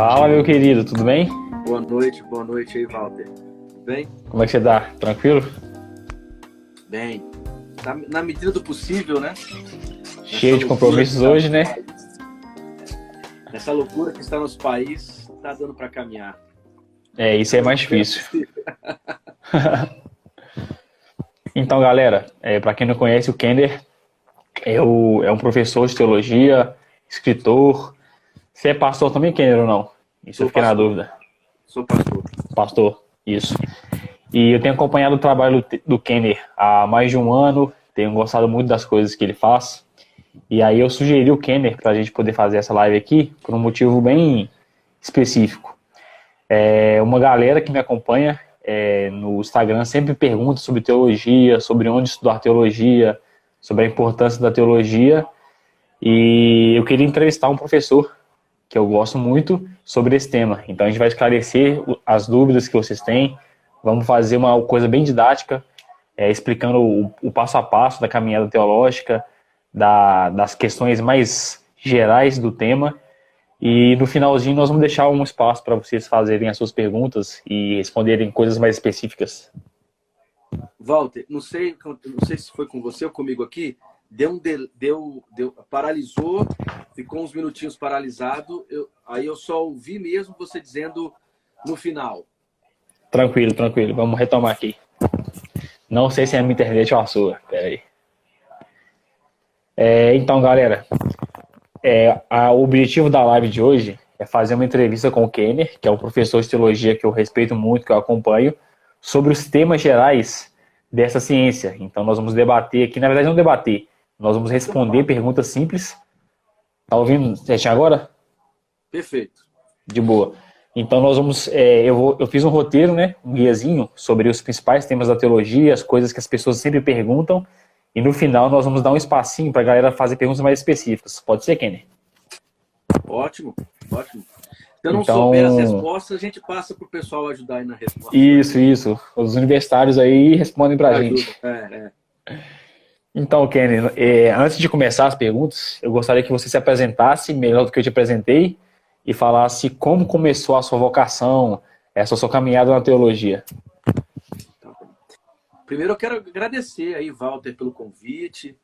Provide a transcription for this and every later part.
Fala, meu querido, tudo bem? Boa noite aí, Walter. Tudo bem? Como é que você tá? Tranquilo? Bem. Na medida do possível, né? Cheio de compromissos hoje, né? Nessa loucura que está no nosso país, tá dando para caminhar. É, isso é mais difícil. Então, galera, para quem não conhece, o Kender é um professor de teologia, escritor. Você é pastor também, Kender, ou não? Isso eu Sou fiquei na pastor. dúvida. Sou pastor. Pastor, isso. E eu tenho acompanhado o trabalho do Kender há mais de um ano, tenho gostado muito das coisas que ele faz. E aí eu sugeri o Kender para a gente poder fazer essa live aqui por um motivo bem específico. Uma galera que me acompanha no Instagram sempre pergunta sobre teologia, sobre onde estudar teologia, sobre a importância da teologia. E eu queria entrevistar um professor que eu gosto muito sobre esse tema. Então a gente vai esclarecer as dúvidas que vocês têm. Vamos fazer uma coisa bem didática, explicando o passo a passo da caminhada teológica, das questões mais gerais do tema. E no finalzinho nós vamos deixar um espaço para vocês fazerem as suas perguntas e responderem coisas mais específicas. Walter, não sei se foi com você ou comigo aqui, paralisou, ficou uns minutinhos paralisado, aí eu só ouvi mesmo você dizendo no final. Tranquilo, tranquilo. Vamos retomar aqui. Não sei se é a minha internet ou a sua. Pera aí. Então, galera, o objetivo da live de hoje é fazer uma entrevista com o Kenner, que é um professor de teologia que eu respeito muito, que eu acompanho, sobre os temas gerais dessa ciência. Então, nós vamos debater aqui, na verdade, não debater, nós vamos responder perguntas simples. Tá ouvindo certinho agora? Perfeito. De boa. Então, nós vamos. Eu fiz um roteiro, né, um guiazinho sobre os principais temas da teologia, as coisas que as pessoas sempre perguntam. E no final nós vamos dar um espacinho para a galera fazer perguntas mais específicas. Pode ser, Kenny? Ótimo, ótimo. Se eu não souber as respostas, a gente passa para o pessoal ajudar aí na resposta. Isso. Os universitários aí respondem para a gente. Então, Kenny, antes de começar as perguntas, eu gostaria que você se apresentasse melhor do que eu te apresentei e falasse como começou a sua vocação, essa sua caminhada na teologia. Primeiro eu quero agradecer aí, Walter, pelo convite.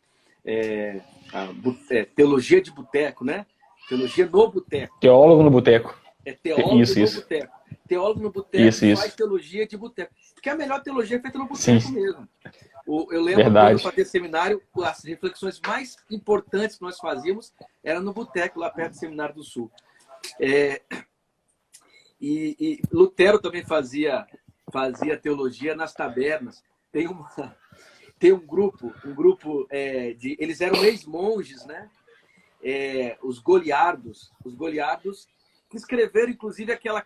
Teologia de boteco, né? Teologia no boteco. Teólogo no boteco. Teólogo no boteco. Teólogo no boteco faz teologia de boteco. Porque a melhor teologia é feita no boteco mesmo. Eu lembro quando eu fazia seminário, as reflexões mais importantes que nós fazíamos eram no boteco, lá perto do Seminário do Sul. E Lutero também fazia teologia nas tabernas. Tem um grupo eles eram ex-monges, né? Os goliardos que escreveram, inclusive, aquela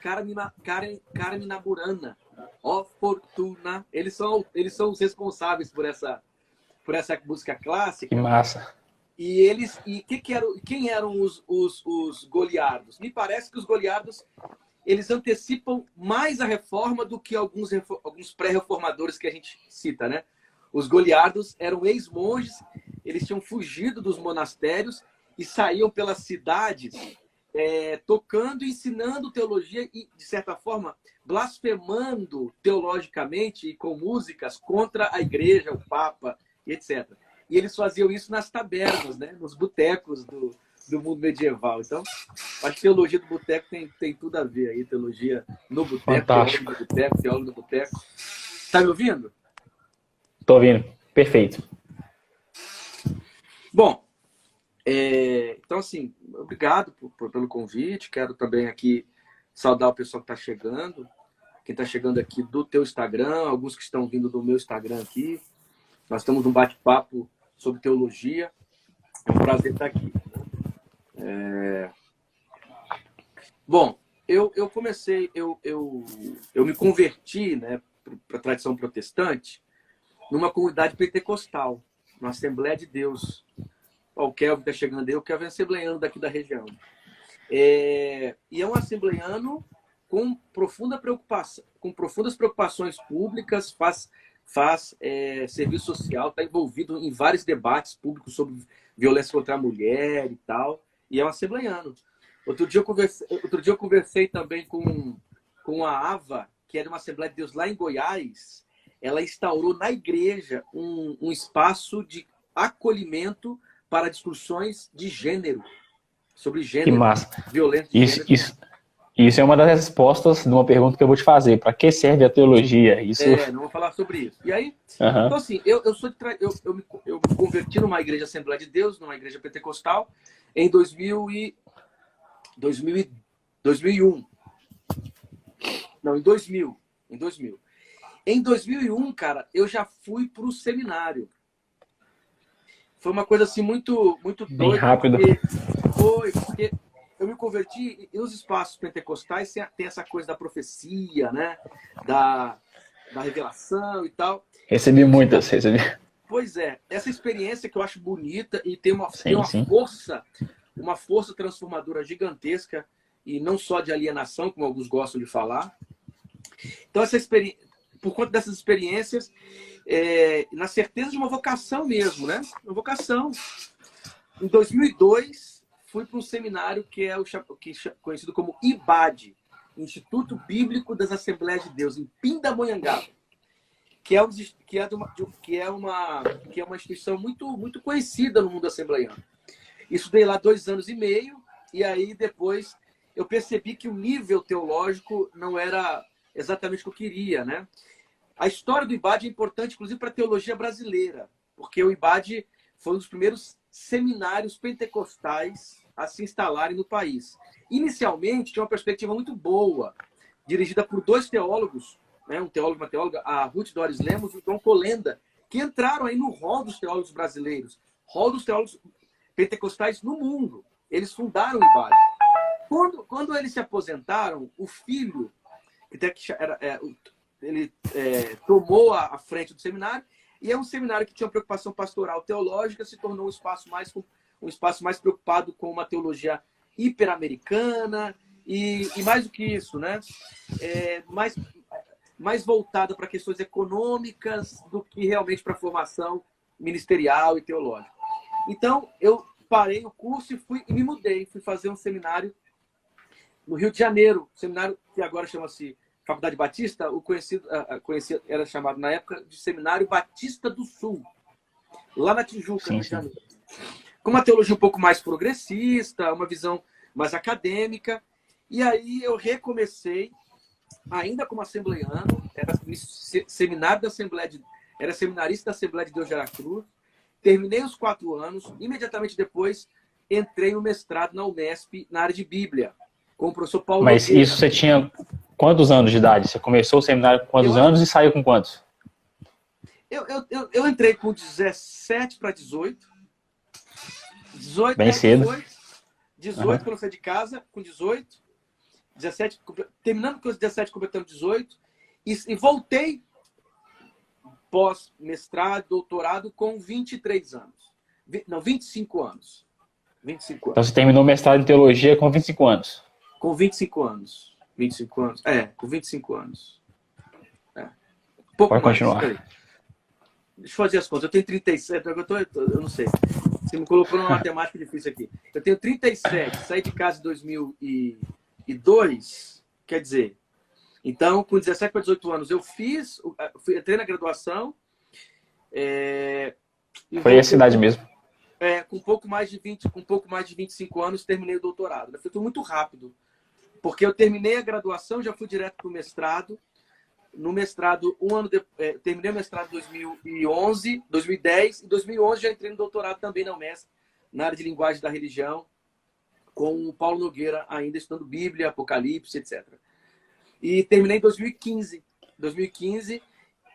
Carmina Burana, ó Fortuna. Eles são os responsáveis por essa música clássica. Que massa! Quem eram os goliardos? Me parece que os goliardos eles antecipam mais a reforma do que alguns pré-reformadores que a gente cita, né? Os goliardos eram ex-monges, eles tinham fugido dos monastérios e saíam pelas cidades tocando e ensinando teologia e, de certa forma, blasfemando teologicamente e com músicas contra a igreja, o Papa, etc. E eles faziam isso nas tabernas, né? Nos botecos do mundo medieval. Então, acho que teologia do boteco tem tudo a ver aí. Teologia no boteco, teólogo no boteco. Tá me ouvindo? Tô ouvindo. Perfeito. Bom, então, assim, obrigado pelo convite. Quero também aqui saudar o pessoal que está chegando. Quem está chegando aqui do teu Instagram, alguns que estão vindo do meu Instagram aqui. Nós estamos num bate-papo sobre teologia. É um prazer estar aqui. Bom, eu comecei, eu me converti, né, para a tradição protestante numa comunidade pentecostal, numa Assembleia de Deus. O Kelvin está chegando aí, o Kelvin é assembleiano daqui da região. E é um assembleiano com profundas preocupações públicas, faz serviço social, está envolvido em vários debates públicos sobre violência contra a mulher e tal, e é um assembleiano. Outro dia eu conversei também com a Ava, que é de uma Assembleia de Deus lá em Goiás. Ela instaurou na igreja um espaço de acolhimento para discussões de gênero, sobre Que gênero, massa. violência de Isso, gênero. isso é uma das respostas de uma pergunta que eu vou te fazer. Para que serve a teologia? Isso. Não vou falar sobre isso. E aí, Uhum. então assim, eu me converti numa igreja Assembleia de Deus, numa igreja pentecostal, em 2001. Não, em 2000. Em 2000. Em 2001, cara, eu já fui para o seminário. Foi uma coisa assim muito Bem doida. rápido. Porque eu me converti e os espaços pentecostais tem essa coisa da profecia, né? Da revelação e tal. Recebi muitas. Pois é, essa experiência que eu acho bonita e tem uma Sim. força transformadora gigantesca e não só de alienação, como alguns gostam de falar. Então, por conta dessas experiências, na certeza de uma vocação mesmo, né? Uma vocação. Em 2002, fui para um seminário que é conhecido como IBAD, Instituto Bíblico das Assembleias de Deus, em Pindamonhangaba, que é uma instituição muito conhecida no mundo assembleiano. Estudei lá 2 anos e meio, e aí depois eu percebi que o nível teológico não era exatamente o que eu queria, né? A história do IBAD é importante, inclusive, para a teologia brasileira, porque o IBAD foi um dos primeiros seminários pentecostais a se instalarem no país. Inicialmente, tinha uma perspectiva muito boa, dirigida por 2 teólogos, né? Um teólogo e uma teóloga, a Ruth Doris Lemos e o João Colenda, que entraram aí no rol dos teólogos brasileiros, rol dos teólogos pentecostais no mundo. Eles fundaram o IBAD. Quando eles se aposentaram, o filho, ele tomou a frente do seminário, e é um seminário que tinha uma preocupação pastoral teológica, se tornou um espaço mais preocupado com uma teologia hiperamericana e mais do que isso, né? Mais voltada para questões econômicas do que realmente para a formação ministerial e teológica. Então, eu parei o curso e me mudei. Fui fazer um seminário no Rio de Janeiro, seminário que agora chama-se Faculdade Batista, conhecido era chamado na época de Seminário Batista do Sul, lá na Tijuca, no Rio de Janeiro. Com uma teologia um pouco mais progressista, uma visão mais acadêmica. E aí eu recomecei, ainda como assembleiano, era seminarista da Assembleia de Deus de Aracruz. Terminei os 4 anos, imediatamente depois entrei no mestrado na Unesp, na área de Bíblia, com o professor Paulo Mas Nogueira. isso você tinha quantos anos de idade? Você começou o seminário com quantos anos e saiu com quantos? Eu entrei com 17 para 18. 18, bem cedo. 18 quando eu saí de casa, com 18. 17, terminando com os 17, completando 18. E voltei pós-mestrado, doutorado, com 23 anos. Não, 25 anos. 25 anos. Então você terminou o mestrado em teologia com 25 anos. Com 25 anos. 25 anos. Com 25 anos. Pouco Pode mais. continuar. Deixa eu fazer as contas. Eu tenho 37, eu não sei. Você me colocou numa matemática difícil aqui. Eu tenho 37, saí de casa em 2002, quer dizer... Então, com 17 para 18 anos, eu entrei na graduação. Foi essa idade mesmo. Com um pouco mais de 25 anos, terminei o doutorado. Foi tudo muito rápido. Porque eu terminei a graduação, já fui direto para o mestrado. No mestrado, terminei o mestrado em 2010. Em 2011, já entrei no doutorado também na Unesp, na área de linguagem da religião, com o Paulo Nogueira, ainda estudando Bíblia, Apocalipse, etc. E terminei em 2015.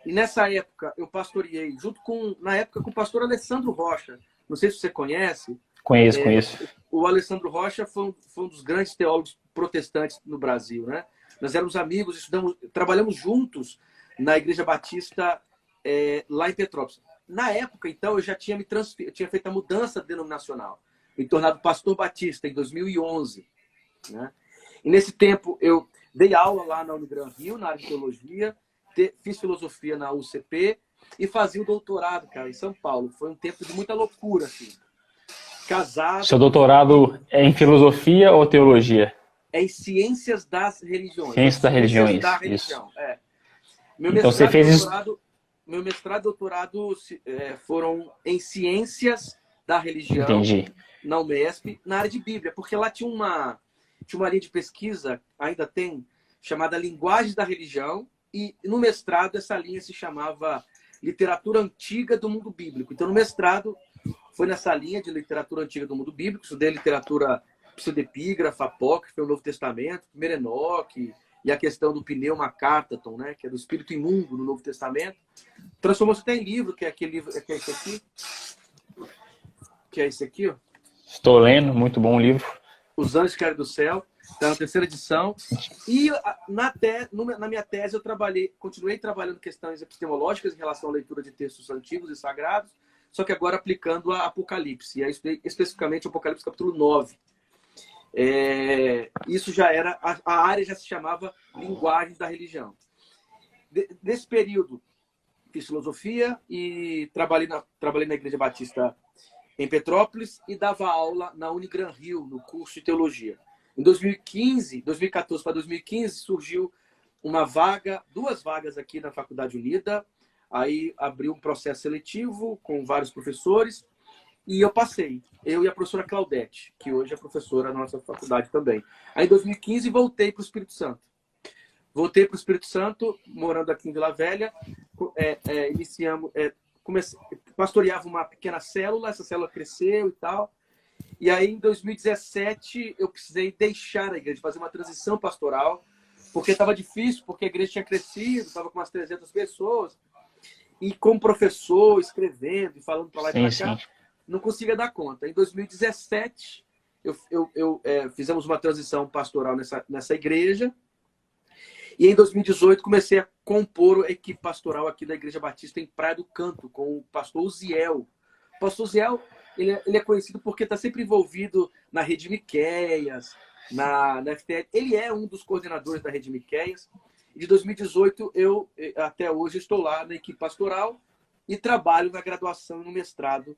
E nessa época eu pastoreei, na época com o pastor Alessandro Rocha. Não sei se você conhece. Conheço. O Alessandro Rocha foi um dos grandes teólogos protestantes no Brasil, né? Nós éramos amigos, trabalhamos juntos na Igreja Batista lá em Petrópolis. Na época, então, eu já tinha eu tinha feito a mudança denominacional, me tornado pastor batista em 2011. Né? E nesse tempo eu dei aula lá na Unigran Rio, na área de teologia, fiz filosofia na UCP e fazia o doutorado, cara, em São Paulo. Foi um tempo de muita loucura, assim. casado. Seu doutorado é em filosofia ou teologia? É em ciências das religiões. Ciências das religiões, da religião, religião, é. Meu então mestrado, você fez doutorado, meu mestrado e doutorado foram em ciências da religião. Entendi. Na UMESP, na área de Bíblia, porque lá tinha uma linha de pesquisa, ainda tem, chamada Linguagem da Religião, e no mestrado essa linha se chamava Literatura Antiga do Mundo Bíblico. Então, no mestrado, foi nessa linha de literatura antiga do mundo bíblico, estudei literatura pseudepígrafa, apócrifa, o Novo Testamento, primeiro Enoque, e a questão do pneuma cártaton, né, que é do espírito imundo no Novo Testamento. Transformou-se até em livro, que é aquele livro, que é esse aqui, ó. Estou lendo, muito bom livro. Os Anjos que Caíram do Céu, está na 3ª edição. E na minha tese eu continuei trabalhando questões epistemológicas em relação à leitura de textos antigos e sagrados, só que agora aplicando a Apocalipse, e aí especificamente o Apocalipse capítulo 9. Isso já era, a área já se chamava Linguagem da Religião. Nesse período, fiz filosofia e trabalhei na Igreja Batista em Petrópolis e dava aula na Unigran Rio, no curso de teologia. Em 2014 para 2015, surgiu duas vagas aqui na Faculdade Unida. Aí abriu um processo seletivo com vários professores e eu passei. Eu e a professora Claudete, que hoje é professora na nossa faculdade também. Aí em 2015 voltei para o Espírito Santo. Morando aqui em Vila Velha. Pastoreava uma pequena célula, essa célula cresceu e tal. E aí, em 2017, eu precisei deixar a igreja, fazer uma transição pastoral, porque estava difícil, porque a igreja tinha crescido, estava com umas 300 pessoas, e como professor, escrevendo e falando para lá e para cá, não conseguia dar conta. Em 2017, fizemos uma transição pastoral nessa igreja, e em 2018 comecei a compor a equipe pastoral aqui da Igreja Batista em Praia do Canto, com o pastor Uziel. O pastor Uziel, ele é conhecido porque está sempre envolvido na Rede Miqueias, na FTL. Ele é um dos coordenadores da Rede Miqueias. E de 2018, até hoje, estou lá na equipe pastoral e trabalho na graduação e no mestrado.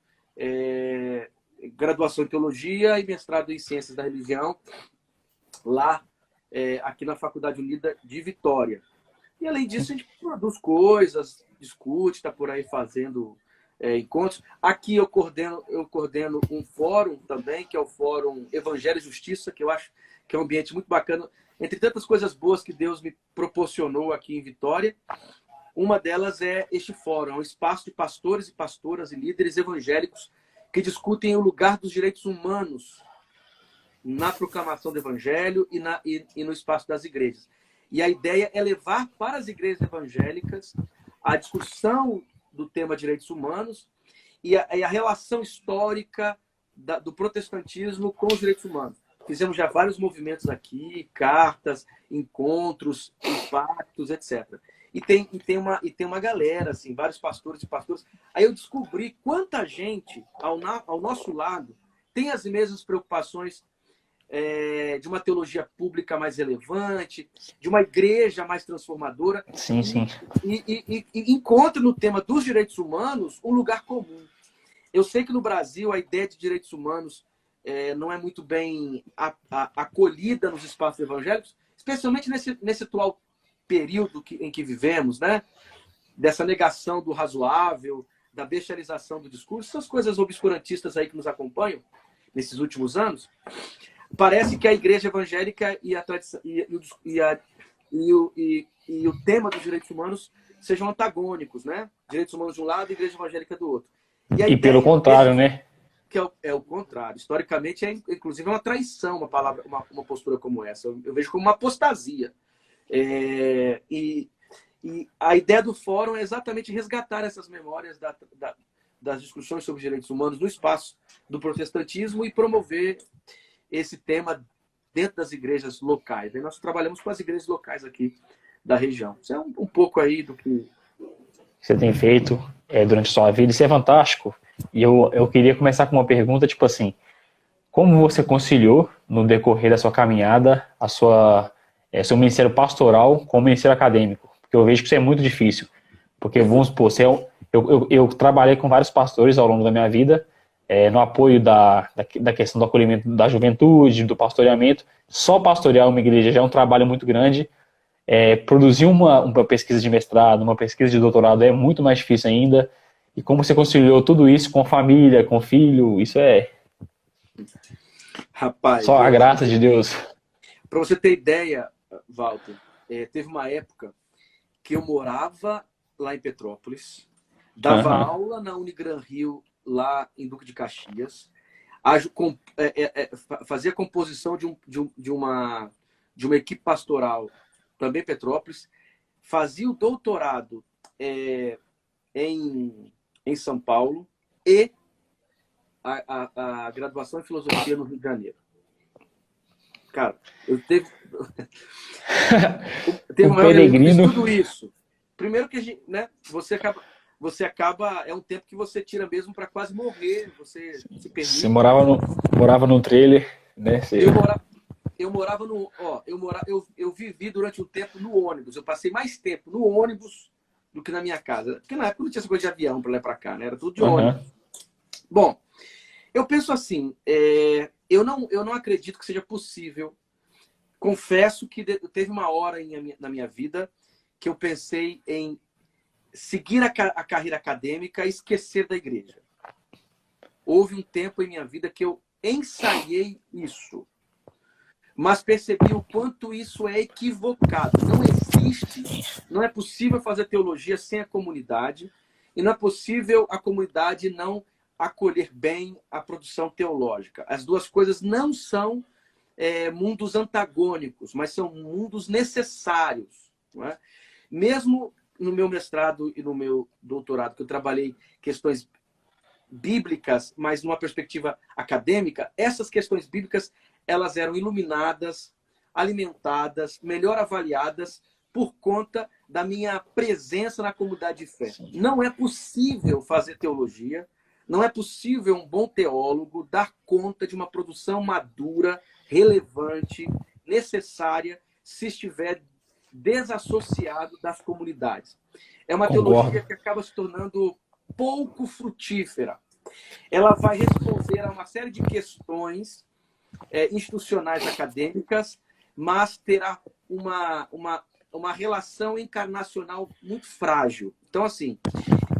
Graduação em Teologia e mestrado em Ciências da Religião, lá aqui na Faculdade Unida de Vitória. E além disso, a gente produz coisas, discute, está por aí fazendo encontros. Aqui eu coordeno um fórum também, que é o Fórum Evangelho e Justiça, que eu acho que é um ambiente muito bacana. Entre tantas coisas boas que Deus me proporcionou aqui em Vitória, uma delas é este fórum, é um espaço de pastores e pastoras e líderes evangélicos que discutem o lugar dos direitos humanos na proclamação do Evangelho e no espaço das igrejas. E a ideia é levar para as igrejas evangélicas a discussão do tema direitos humanos e a relação histórica do protestantismo com os direitos humanos. Fizemos já vários movimentos aqui, cartas, encontros, impactos, etc. E tem uma galera, assim, vários pastores e pastoras. Aí eu descobri quanta gente ao nosso lado tem as mesmas preocupações de uma teologia pública mais relevante, de uma igreja mais transformadora. Sim. E encontra no tema dos direitos humanos um lugar comum. Eu sei que no Brasil a ideia de direitos humanos não é muito bem acolhida nos espaços evangélicos, especialmente nesse atual período em que vivemos, né? Dessa negação do razoável, da bestialização do discurso, essas coisas obscurantistas aí que nos acompanham nesses últimos anos. Parece que a igreja evangélica e o tema dos direitos humanos sejam antagônicos, né? Direitos humanos de um lado e igreja evangélica do outro. E pelo contrário, né? Que é o contrário. Historicamente, inclusive, uma traição, uma postura como essa. Eu vejo como uma apostasia. E a ideia do fórum é exatamente resgatar essas memórias das discussões sobre direitos humanos no espaço do protestantismo e promover esse tema dentro das igrejas locais. E nós trabalhamos com as igrejas locais aqui da região. Isso é um pouco aí do que você tem feito durante a sua vida. Isso é fantástico. E eu queria começar com uma pergunta, tipo assim, como você conciliou no decorrer da sua caminhada seu ministério pastoral com o ministério acadêmico? Porque eu vejo que isso é muito difícil. Porque, vamos supor, eu trabalhei com vários pastores ao longo da minha vida, no apoio da questão do acolhimento da juventude, do pastoreamento. Só pastorear uma igreja já é um trabalho muito grande. Produzir uma pesquisa de mestrado, uma pesquisa de doutorado é muito mais difícil ainda. E como você conciliou tudo isso com família, com filho, isso é Rapaz, só a graça de Deus. para você ter ideia, Walter, teve uma época que eu morava lá em Petrópolis, dava aula na Unigran Rio, lá em Duque de Caxias, fazia composição de uma equipe pastoral, também em Petrópolis, fazia o doutorado em São Paulo e a graduação em filosofia no Rio de Janeiro. Cara, teve uma época que eu fiz tudo isso. Primeiro que a gente, né, você acaba, é um tempo que você tira mesmo para quase morrer, você se permite. Você morava num trailer, né? Eu vivi durante um tempo no ônibus. Eu passei mais tempo no ônibus do que na minha casa. Porque na época não tinha essa coisa de avião para lá e para cá, né? Era tudo de ônibus. Bom, eu penso assim, eu não acredito que seja possível. Confesso que teve uma hora na minha vida que eu pensei em seguir a carreira acadêmica e esquecer da igreja. Houve um tempo em minha vida que eu ensaiei isso, mas percebi o quanto isso é equivocado. Não é possível fazer teologia sem a comunidade, e não é possível a comunidade não acolher bem a produção teológica. As duas coisas não são mundos antagônicos, mas são mundos necessários. Não é? Mesmo no meu mestrado e no meu doutorado, que eu trabalhei questões bíblicas, mas numa perspectiva acadêmica, essas questões bíblicas elas eram iluminadas, alimentadas, melhor avaliadas por conta da minha presença na comunidade de fé. Não é possível fazer teologia, não é possível um bom teólogo dar conta de uma produção madura, relevante, necessária, se estiver desassociado das comunidades. É uma teologia que acaba se tornando pouco frutífera. Ela vai responder a uma série de questões institucionais acadêmicas, mas terá uma relação encarnacional muito frágil. Então, assim,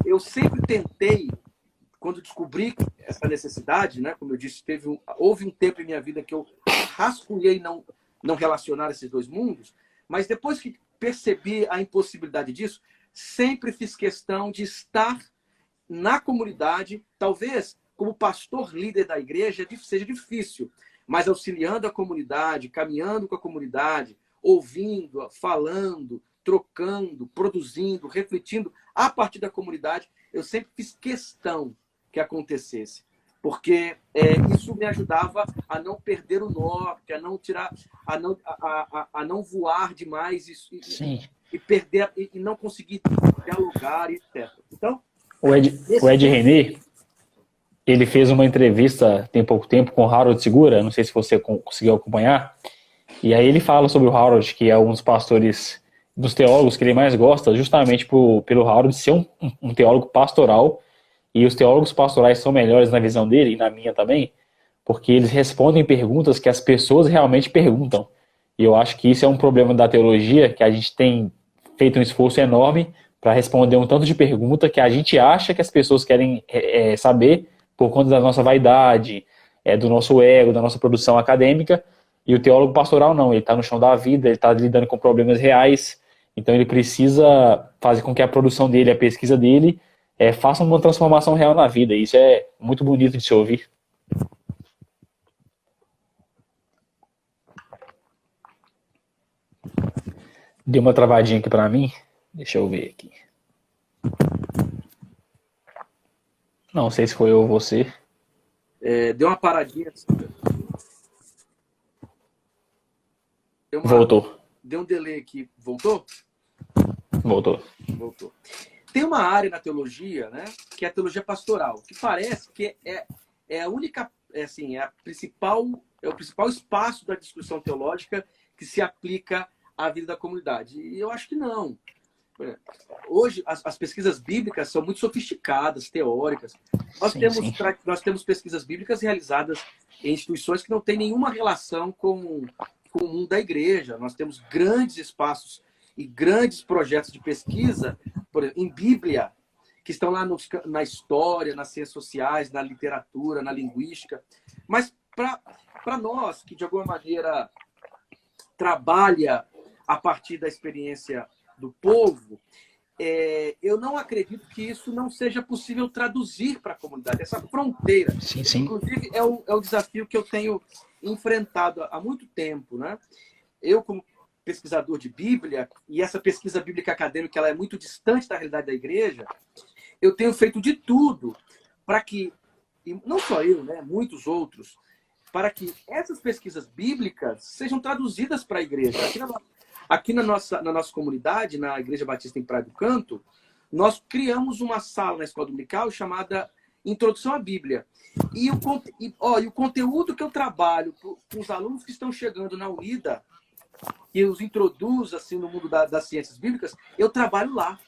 eu sempre tentei, quando descobri essa necessidade, né, como eu disse, houve um tempo em minha vida que eu rascunhei não relacionar esses dois mundos, mas depois que percebi a impossibilidade disso, sempre fiz questão de estar na comunidade, talvez como pastor líder da igreja seja difícil, mas auxiliando a comunidade, caminhando com a comunidade, ouvindo, falando, trocando, produzindo, refletindo a partir da comunidade, eu sempre fiz questão que acontecesse, porque isso me ajudava a não perder o norte, a não tirar, a não voar demais e perder e não conseguir dialogar, etc. Então, o Ed René, ele fez uma entrevista tem pouco tempo com o Harold Segura, não sei se você conseguiu acompanhar, e aí ele fala sobre o Harold, que é um dos pastores, dos teólogos que ele mais gosta, justamente pelo Harold ser um teólogo pastoral, e os teólogos pastorais são melhores na visão dele, e na minha também, porque eles respondem perguntas que as pessoas realmente perguntam. E eu acho que isso é um problema da teologia, que a gente tem feito um esforço enorme para responder um tanto de pergunta que a gente acha que as pessoas querem saber por conta da nossa vaidade, do nosso ego, da nossa produção acadêmica, e o teólogo pastoral não, ele está no chão da vida, ele está lidando com problemas reais, então ele precisa fazer com que a produção dele, a pesquisa dele, faça uma transformação real na vida, e isso é muito bonito de se ouvir. Deu uma travadinha aqui para mim, deixa eu ver aqui. Não sei se foi eu ou você. Deu uma paradinha. Voltou. Deu um delay aqui. Voltou? Voltou. Tem uma área na teologia, né, que é a teologia pastoral, que parece que é a única, é o principal espaço da discussão teológica que se aplica à vida da comunidade. E eu acho que não. Hoje, as pesquisas bíblicas são muito sofisticadas, teóricas. Nós temos pesquisas bíblicas realizadas em instituições que não têm nenhuma relação com o mundo da igreja. Nós temos grandes espaços e grandes projetos de pesquisa, por exemplo, em Bíblia, que estão lá na história, nas ciências sociais, na literatura, na linguística. Mas para nós, que de alguma maneira trabalha a partir da experiência do povo, eu não acredito que isso não seja possível traduzir para a comunidade, essa fronteira. Sim. Inclusive, é um desafio que eu tenho enfrentado há muito tempo, né? Eu, como pesquisador de Bíblia, e essa pesquisa bíblica acadêmica ela é muito distante da realidade da igreja, eu tenho feito de tudo para que, e não só eu, né, muitos outros, para que essas pesquisas bíblicas sejam traduzidas para a igreja. Aqui na nossa comunidade, na Igreja Batista em Praia do Canto, nós criamos uma sala na escola dominical chamada Introdução à Bíblia. E o conteúdo que eu trabalho com os alunos que estão chegando na Unida, que os introduz assim, no mundo das ciências bíblicas, eu trabalho lá.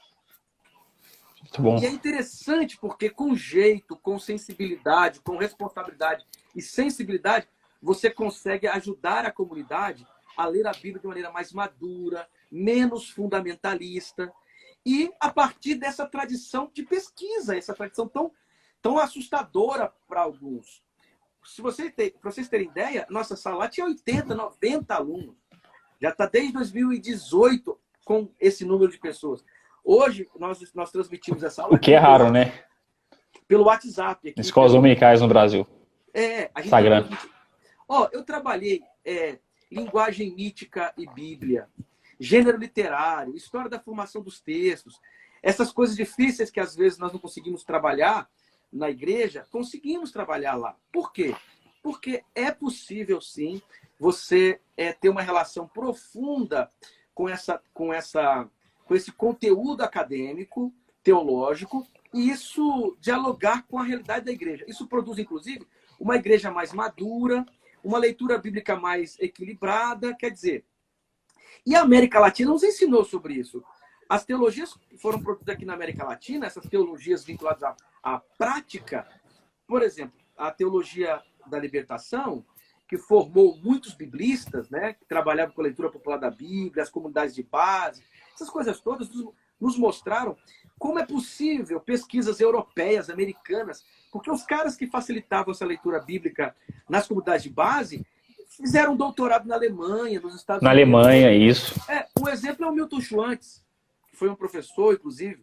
Muito bom. E é interessante porque com jeito, com sensibilidade, com responsabilidade e sensibilidade, você consegue ajudar a comunidade a ler a Bíblia de maneira mais madura, menos fundamentalista, e a partir dessa tradição de pesquisa, essa tradição tão assustadora para alguns. Para vocês terem ideia, nossa sala lá tinha 80, 90 alunos. Já está desde 2018 com esse número de pessoas. Hoje, nós transmitimos essa aula... O que é raro, né? Pelo WhatsApp. Aqui, escolas dominicais no Brasil. A gente Instagram. Eu trabalhei linguagem mítica e Bíblia, gênero literário, história da formação dos textos. Essas coisas difíceis que às vezes nós não conseguimos trabalhar na igreja, conseguimos trabalhar lá. Por quê? Porque é possível, sim, você ter uma relação profunda com esse conteúdo acadêmico, teológico, e isso dialogar com a realidade da igreja. Isso produz, inclusive, uma igreja mais madura, uma leitura bíblica mais equilibrada, quer dizer... E a América Latina nos ensinou sobre isso. As teologias que foram produzidas aqui na América Latina, essas teologias vinculadas à prática, por exemplo, a teologia da libertação, que formou muitos biblistas, né, que trabalhavam com a leitura popular da Bíblia, as comunidades de base, essas coisas todas nos mostraram como é possível pesquisas europeias, americanas, porque os caras que facilitavam essa leitura bíblica nas comunidades de base fizeram doutorado na Alemanha, nos Estados Unidos. Na Alemanha, isso. Um exemplo é o Milton Schwantz, que foi um professor, inclusive.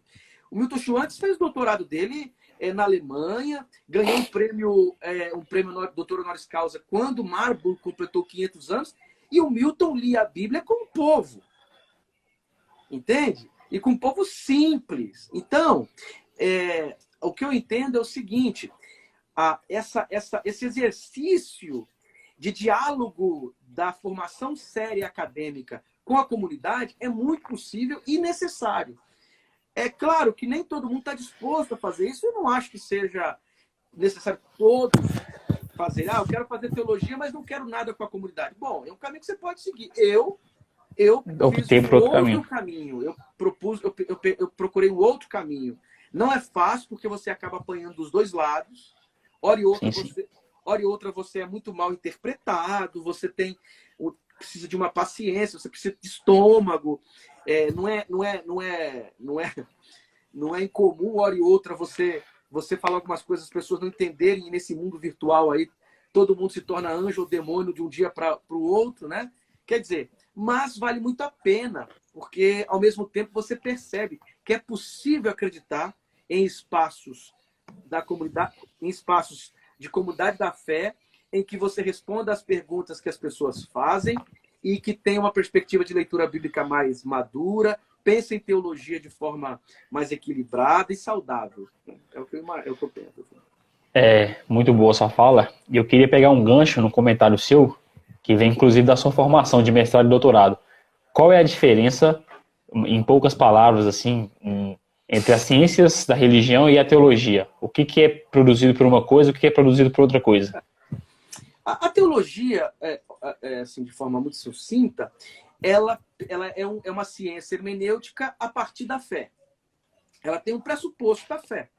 O Milton Schwantz fez o doutorado dele na Alemanha, ganhou um prêmio doutor honoris causa quando Marburg completou 500 anos, e o Milton lia a Bíblia com o povo. Entende? E com um povo simples. Então, o que eu entendo é o seguinte, esse exercício de diálogo da formação séria acadêmica com a comunidade é muito possível e necessário. É claro que nem todo mundo está disposto a fazer isso. Eu não acho que seja necessário todos fazer. Eu quero fazer teologia, mas não quero nada com a comunidade. Bom, é um caminho que você pode seguir. Eu fiz um outro caminho. Eu procurei um outro caminho. Não é fácil, porque você acaba apanhando dos dois lados. Hora e outra você é muito mal interpretado, você precisa de uma paciência, você precisa de estômago. Não é incomum, hora e outra, você falar algumas coisas, as pessoas não entenderem, e nesse mundo virtual aí, todo mundo se torna anjo ou demônio de um dia para o outro, né? Quer dizer, mas vale muito a pena, porque ao mesmo tempo você percebe que é possível acreditar em espaços da comunidade, em espaços de comunidade da fé, em que você responda às perguntas que as pessoas fazem e que tenha uma perspectiva de leitura bíblica mais madura, pense em teologia de forma mais equilibrada e saudável. É o que eu penso. Muito boa a sua fala. E eu queria pegar um gancho no comentário seu, que vem inclusive da sua formação de mestrado e doutorado. Qual é a diferença, em poucas palavras, assim, entre as ciências da religião e a teologia? O que é produzido por uma coisa e o que é produzido por outra coisa? A teologia, assim, de forma muito sucinta, ela é uma ciência hermenêutica a partir da fé. Ela tem um pressuposto da fé.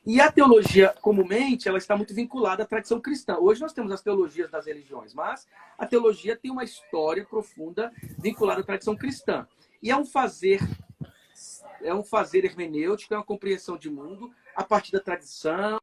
E a teologia, comumente, ela está muito vinculada à tradição cristã. Hoje nós temos as teologias das religiões, mas a teologia tem uma história profunda vinculada à tradição cristã. E é um fazer hermenêutico, é uma compreensão de mundo a partir da tradição.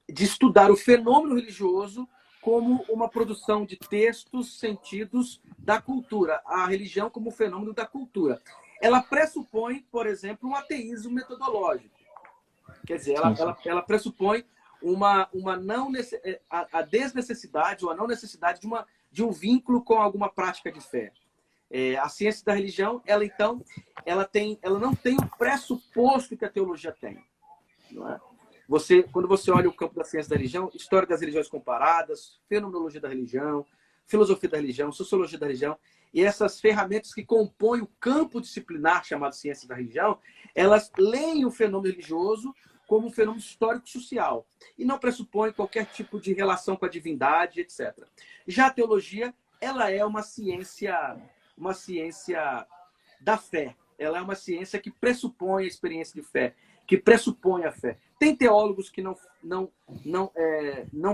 De estudar o fenômeno religioso como uma produção de textos, sentidos da cultura. A religião como fenômeno da cultura. Ela pressupõe, por exemplo, um ateísmo metodológico. Quer dizer, ela pressupõe a desnecessidade ou a não necessidade de um vínculo com alguma prática de fé. A ciência da religião, ela não tem o pressuposto que a teologia tem. Não é? Quando você olha o campo da ciência da religião, história das religiões comparadas, fenomenologia da religião, filosofia da religião, sociologia da religião, e essas ferramentas que compõem o campo disciplinar chamado ciência da religião, elas leem o fenômeno religioso como um fenômeno histórico-social e não pressupõem qualquer tipo de relação com a divindade, etc. Já a teologia, ela é uma ciência da fé. Ela é uma ciência que pressupõe a experiência de fé, que pressupõe a fé. Tem teólogos que não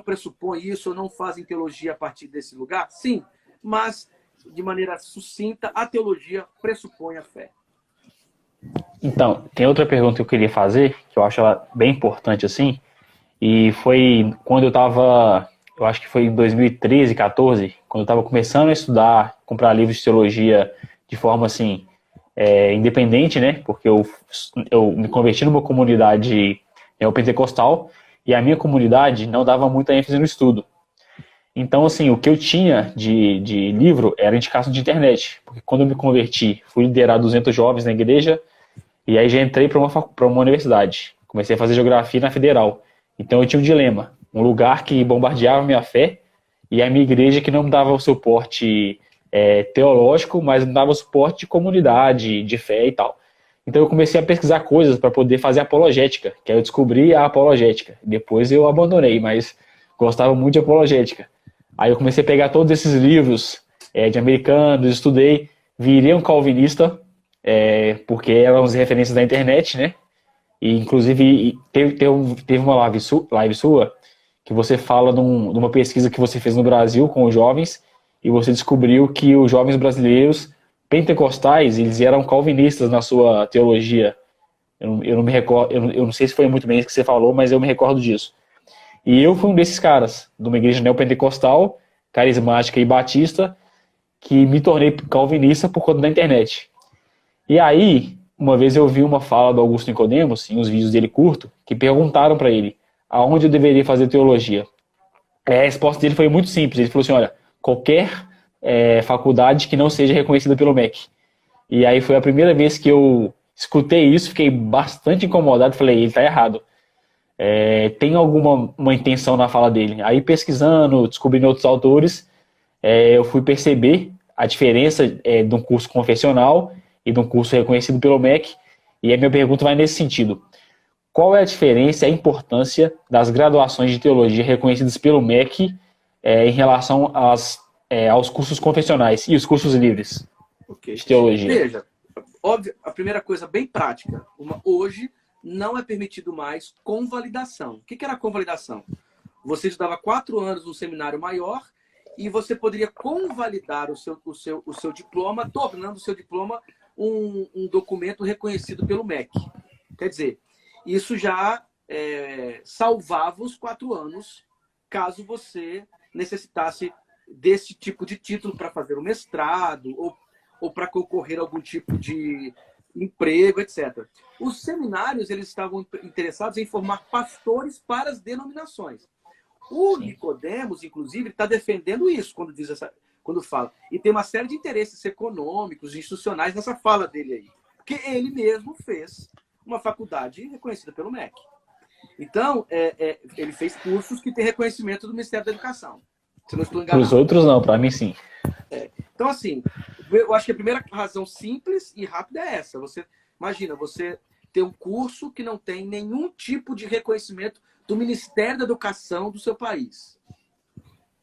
pressupõem isso ou não fazem teologia a partir desse lugar? Sim, mas de maneira sucinta, a teologia pressupõe a fé. Então, tem outra pergunta que eu queria fazer, que eu acho ela bem importante assim, e foi quando eu acho que foi em 2013, 14, quando eu estava começando a estudar, comprar livros de teologia de forma assim, independente, né? Porque eu me converti numa comunidade neopentecostal e a minha comunidade não dava muita ênfase no estudo. Então, assim, o que eu tinha de livro era indicação de internet, porque quando eu me converti, fui liderar 200 jovens na igreja e aí já entrei para uma universidade. Comecei a fazer geografia na Federal. Então eu tinha um dilema, um lugar que bombardeava minha fé e a minha igreja que não me dava o suporte teológico, mas me dava o suporte de comunidade, de fé e tal. Então eu comecei a pesquisar coisas para poder fazer apologética, que aí eu descobri a apologética. Depois eu abandonei, mas gostava muito de apologética. Aí eu comecei a pegar todos esses livros de americanos, estudei, virei um calvinista, porque eram as referências da internet, né? E inclusive teve uma live sua que você fala de uma pesquisa que você fez no Brasil com os jovens e você descobriu que os jovens brasileiros pentecostais, eles eram calvinistas na sua teologia. Eu não me recordo, eu não sei se foi muito bem isso que você falou, mas eu me recordo disso. E eu fui um desses caras, de uma igreja neopentecostal, carismática e batista, que me tornei calvinista por conta da internet. E aí, uma vez eu vi uma fala do Augusto Nicodemos, em uns vídeos dele curto, que perguntaram para ele aonde eu deveria fazer teologia. A resposta dele foi muito simples. Ele falou assim, olha, qualquer faculdade que não seja reconhecida pelo MEC. E aí foi a primeira vez que eu escutei isso, fiquei bastante incomodado, falei, ele tá errado. Tem uma intenção na fala dele. Aí pesquisando, descobrindo outros autores, eu fui perceber a diferença de um curso confessional e de um curso reconhecido pelo MEC, e a minha pergunta vai nesse sentido. Qual é a diferença e a importância das graduações de teologia reconhecidas pelo MEC em relação aos cursos confessionais e os cursos livres de teologia? Veja, óbvio, a primeira coisa bem prática, hoje não é permitido mais convalidação. O que era convalidação? Você estudava 4 anos no seminário maior e você poderia convalidar o seu diploma, tornando o seu diploma um documento reconhecido pelo MEC. Quer dizer, isso já salvava os 4 anos, caso você necessitasse desse tipo de título para fazer um mestrado ou para concorrer a algum tipo de emprego, etc. Os seminários, eles estavam interessados em formar pastores para as denominações. O Nicodemos, inclusive, está defendendo isso quando fala. E tem uma série de interesses econômicos, institucionais nessa fala dele aí. Porque ele mesmo fez uma faculdade reconhecida pelo MEC. Então, ele fez cursos que têm reconhecimento do Ministério da Educação. Se não estou enganado. Para os outros não, para mim sim. Então, assim, eu acho que a primeira razão simples e rápida é essa. Você imagina, você ter um curso que não tem nenhum tipo de reconhecimento do Ministério da Educação do seu país.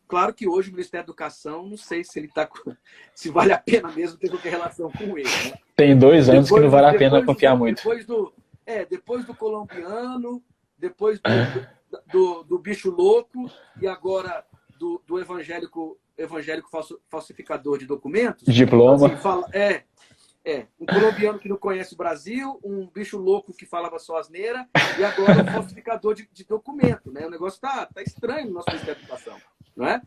Claro que hoje o Ministério da Educação, não sei se ele tá se vale a pena mesmo ter qualquer relação com ele, né? Tem 2 anos que não vale a pena confiar muito. Depois do colombiano, depois do bicho louco e agora do evangélico falsificador de documentos. Diploma. Então, assim, um colombiano que não conhece o Brasil, um bicho louco que falava só asneira e agora um falsificador de documento, né? O negócio tá estranho no nosso Ministério da Educação, não é?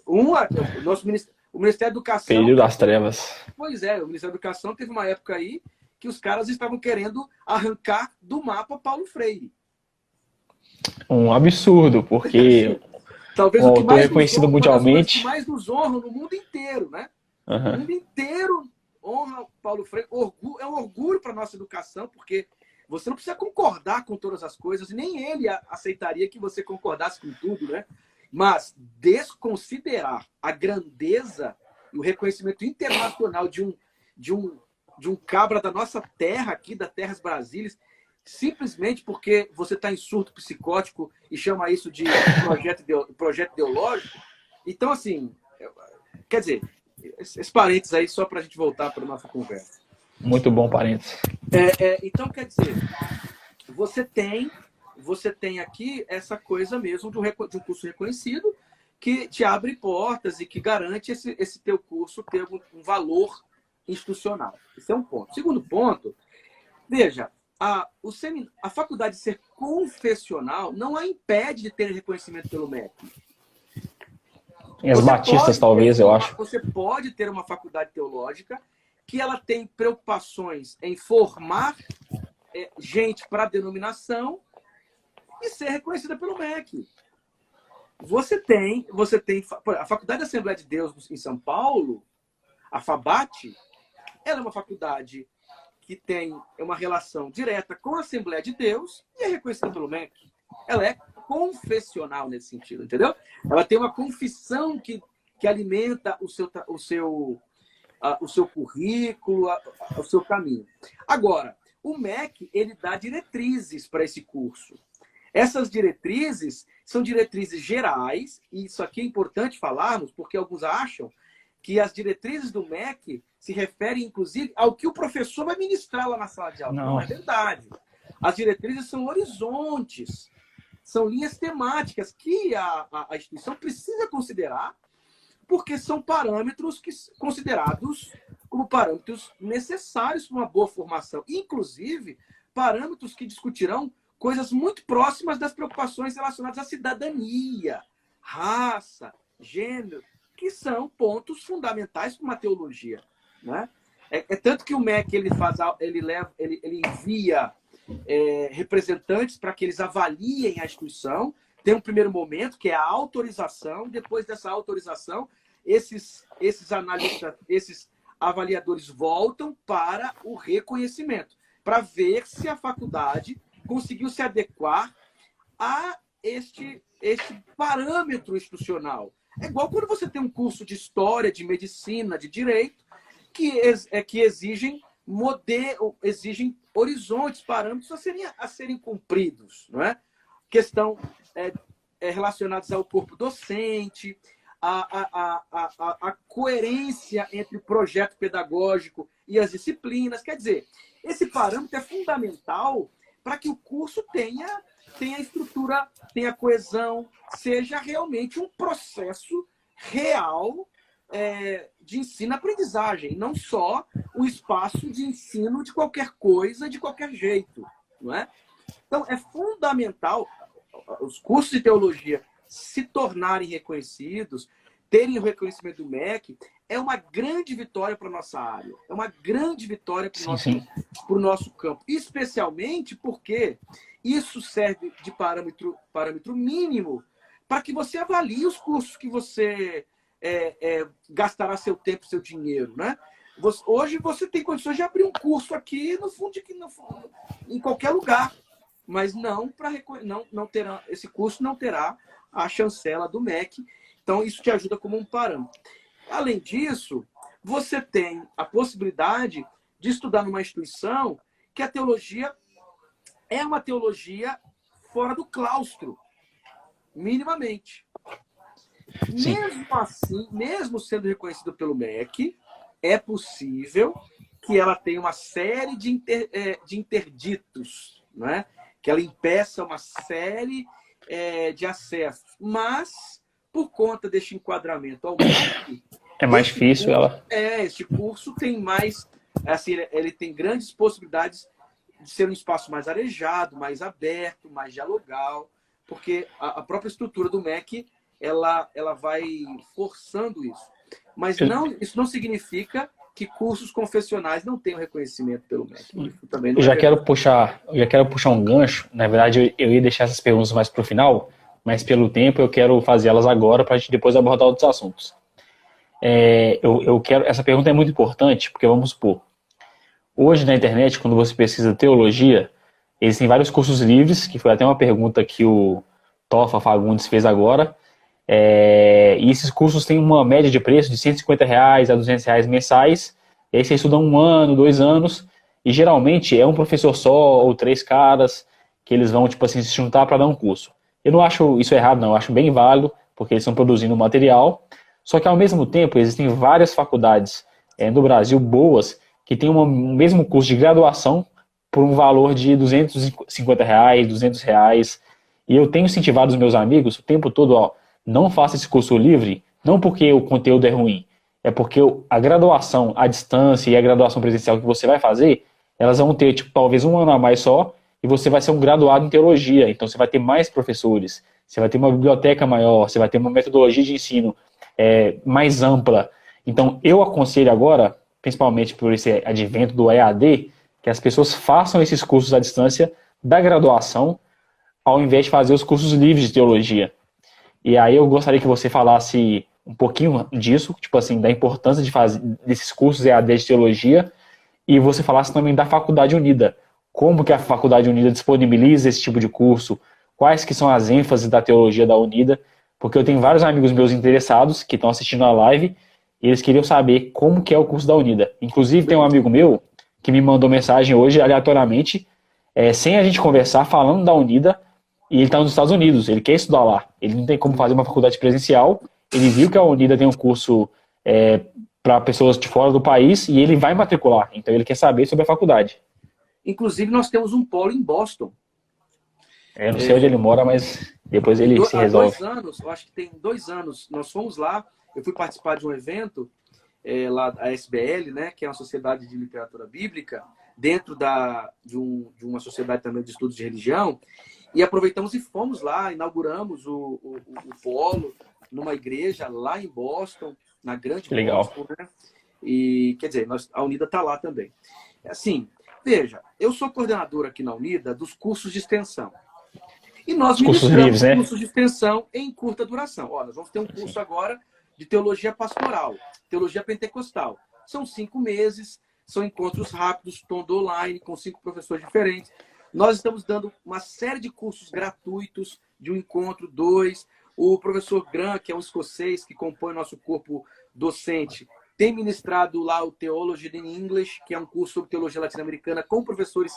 O Ministério da Educação... Período das trevas. Pois é, o Ministério da Educação teve uma época aí que os caras estavam querendo arrancar do mapa Paulo Freire. Um absurdo, porque talvez um o que autor mais reconhecido honra, mundialmente. que mais nos honra no mundo inteiro, né? O mundo inteiro honra Paulo Freire. É um orgulho para a nossa educação, porque você não precisa concordar com todas as coisas, e nem ele aceitaria que você concordasse com tudo, né? Mas desconsiderar a grandeza e o reconhecimento internacional de um cabra da nossa terra aqui, da Terras Brasílias, simplesmente porque você está em surto psicótico e chama isso de projeto ideológico. Então, assim, quer dizer, esse parênteses aí só para a gente voltar para a nossa conversa. Muito bom parênteses. Então, quer dizer, você tem aqui essa coisa mesmo de um curso reconhecido que te abre portas e que garante esse teu curso ter um valor institucional. Esse é um ponto. Segundo ponto, veja, a faculdade ser confessional não a impede de ter reconhecimento pelo MEC. As batistas, talvez, eu acho. Você pode ter uma faculdade teológica que ela tem preocupações em formar gente para a denominação e ser reconhecida pelo MEC. Você tem a Faculdade da Assembleia de Deus em São Paulo, a FABAT, ela é uma faculdade que tem uma relação direta com a Assembleia de Deus e é reconhecida pelo MEC. Ela é confessional nesse sentido, entendeu? Ela tem uma confissão que alimenta o seu currículo, o seu caminho. Agora, o MEC, ele dá diretrizes para esse curso. Essas diretrizes são diretrizes gerais, e isso aqui é importante falarmos, porque alguns acham que as diretrizes do MEC se referem, inclusive, ao que o professor vai ministrar lá na sala de aula. Não é verdade. As diretrizes são horizontes, são linhas temáticas que a instituição precisa considerar, porque são parâmetros considerados como parâmetros necessários para uma boa formação. Inclusive, parâmetros que discutirão coisas muito próximas das preocupações relacionadas à cidadania, raça, gênero, que são pontos fundamentais para uma teologia, né? Tanto que o MEC ele envia representantes para que eles avaliem a instituição. Tem um primeiro momento, que é a autorização. Depois dessa autorização, esses analistas, esses avaliadores voltam para o reconhecimento, para ver se a faculdade conseguiu se adequar a este parâmetro institucional. É igual quando você tem um curso de história, de medicina, de direito, que exigem horizontes, parâmetros a serem cumpridos, não é? Questão relacionadas ao corpo docente, a coerência entre o projeto pedagógico e as disciplinas. Quer dizer, esse parâmetro é fundamental para que o curso tenha estrutura, tenha coesão, seja realmente um processo real de ensino-aprendizagem, não só um espaço de ensino de qualquer coisa, de qualquer jeito, não é? Então, é fundamental os cursos de teologia se tornarem reconhecidos, terem o reconhecimento do MEC, é uma grande vitória para a nossa área, é uma grande vitória para o nosso campo, especialmente porque isso serve de parâmetro mínimo para que você avalie os cursos que você gastará seu tempo, seu dinheiro, né? Hoje você tem condições de abrir um curso aqui em qualquer lugar, mas não terá, esse curso não terá a chancela do MEC. Então, isso te ajuda como um parâmetro. Além disso, você tem a possibilidade de estudar numa instituição que a teologia é uma teologia fora do claustro, minimamente. Sim. Mesmo assim, mesmo sendo reconhecido pelo MEC, é possível que ela tenha uma série de interditos, né? Que ela impeça uma série de acessos. Mas, por conta deste enquadramento ao MEC, É mais difícil ela. este curso tem mais, assim, ele tem grandes possibilidades de ser um espaço mais arejado, mais aberto, mais dialogal, porque a própria estrutura do MEC ela vai forçando isso. Mas isso não significa que cursos confessionais não tenham reconhecimento pelo MEC. Isso também não eu já quero puxar um gancho. Na verdade, eu ia deixar essas perguntas mais para o final, mas pelo tempo eu quero fazê-las agora para a gente depois abordar outros assuntos. Essa pergunta é muito importante, porque vamos supor, hoje na internet, quando você pesquisa teologia, existem vários cursos livres, que foi até uma pergunta que o Tofa Fagundes fez agora. E esses cursos têm uma média de preço de R$150 a R$200 mensais. E aí você estuda 1 ano, 2 anos, e geralmente é um professor só ou 3 caras que eles vão tipo assim, se juntar para dar um curso. Eu não acho isso errado, não. Eu acho bem válido, porque eles estão produzindo material. Só que ao mesmo tempo existem várias faculdades no Brasil boas que têm o mesmo curso de graduação por um valor de R$250, R$200. E eu tenho incentivado os meus amigos o tempo todo, não faça esse curso livre, não porque o conteúdo é ruim, é porque a graduação à distância e a graduação presencial que você vai fazer, elas vão ter, tipo, talvez 1 ano a mais só, e você vai ser um graduado em teologia, então você vai ter mais professores, você vai ter uma biblioteca maior, você vai ter uma metodologia de ensino mais ampla. Então, eu aconselho agora, principalmente por esse advento do EAD, que as pessoas façam esses cursos à distância da graduação, ao invés de fazer os cursos livres de teologia. E aí eu gostaria que você falasse um pouquinho disso, tipo assim, da importância de fazer desses cursos EAD de teologia, e você falasse também da Faculdade Unida. Como que a Faculdade Unida disponibiliza esse tipo de curso? Quais que são as ênfases da teologia da Unida? Porque eu tenho vários amigos meus interessados que estão assistindo a live e eles queriam saber como que é o curso da Unida. Inclusive tem um amigo meu que me mandou mensagem hoje aleatoriamente, sem a gente conversar, falando da Unida. E ele está nos Estados Unidos, ele quer estudar lá. Ele não tem como fazer uma faculdade presencial. Ele viu que a Unida tem um curso para pessoas de fora do país e ele vai matricular. Então ele quer saber sobre a faculdade. Inclusive, nós temos um polo em Boston. Não sei onde ele mora, mas depois ele se resolve. Há 2 anos, eu acho que tem 2 anos, nós fomos lá. Eu fui participar de um evento lá da SBL, né, que é uma sociedade de literatura bíblica, dentro de uma sociedade também de estudos de religião. E aproveitamos e fomos lá, inauguramos o polo numa igreja lá em Boston, na grande Legal. Boston, né? E, quer dizer, a Unida está lá também. Assim, veja, eu sou coordenador aqui na Unida dos cursos de extensão. E nós ministramos cursos de extensão em curta duração. Nós vamos ter um curso agora de teologia pastoral, teologia pentecostal. São 5 meses, são encontros rápidos, todo online, com 5 professores diferentes. Nós estamos dando uma série de cursos gratuitos, de um encontro, 2. O professor Grant, que é um escocês que compõe o nosso corpo docente, tem ministrado lá o Theology in English, que é um curso sobre teologia latino-americana com professores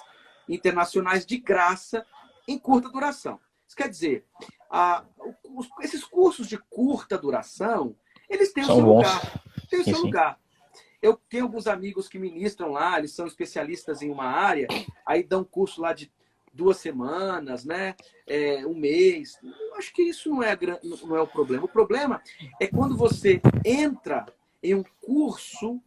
internacionais de graça, em curta duração. Isso quer dizer, esses cursos de curta duração, eles têm o seu lugar. Tem o seu lugar. Eu tenho alguns amigos que ministram lá, eles são especialistas em uma área, aí dão curso lá de 2 semanas, né? 1 mês. Eu acho que isso não é o problema. O problema é quando você entra em um curso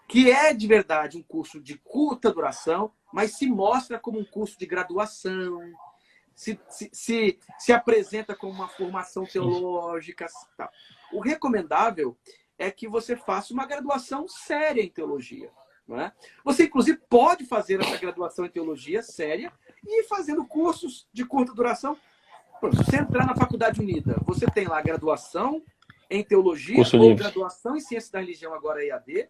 que é de verdade um curso de curta duração, mas se mostra como um curso de graduação, se apresenta como uma formação teológica. Tal. O recomendável é que você faça uma graduação séria em teologia. Não é? Você, inclusive, pode fazer essa graduação em teologia séria e ir fazendo cursos de curta duração. Se você entrar na Faculdade Unida, você tem lá graduação em teologia, curso ou livre. Graduação em Ciência da Religião, agora EAD,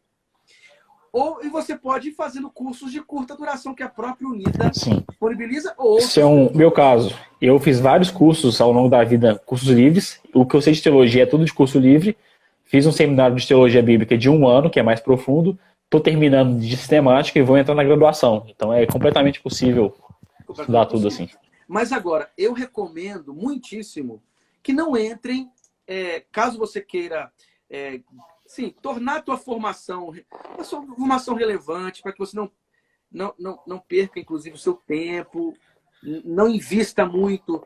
e você pode ir fazendo cursos de curta duração que a própria Unida disponibiliza. Esse é o meu caso. Eu fiz vários cursos ao longo da vida, cursos livres. O que eu sei de teologia é tudo de curso livre. Fiz um seminário de teologia bíblica de 1 ano, que é mais profundo. Estou terminando de sistemática e vou entrar na graduação. Então é completamente possível Estudar tudo assim. Mas agora, eu recomendo muitíssimo que não entrem, caso você queira, tornar a sua formação relevante, para que você não perca, inclusive, o seu tempo, não invista muito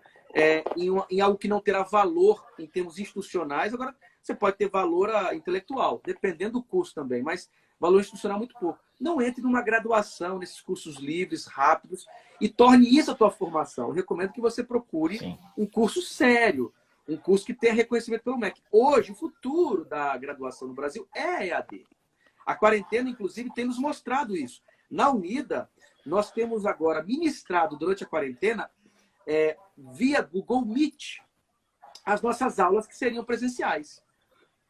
em algo que não terá valor em termos institucionais. Agora, você pode ter valor intelectual, dependendo do curso também, mas valor institucional muito pouco. Não entre numa graduação, nesses cursos livres, rápidos, e torne isso a tua formação. Eu recomendo que você procure um curso sério, um curso que tenha reconhecimento pelo MEC. Hoje, o futuro da graduação no Brasil é EAD. A quarentena, inclusive, tem nos mostrado isso. Na Unida, nós temos agora ministrado durante a quarentena, via Google Meet, as nossas aulas que seriam presenciais.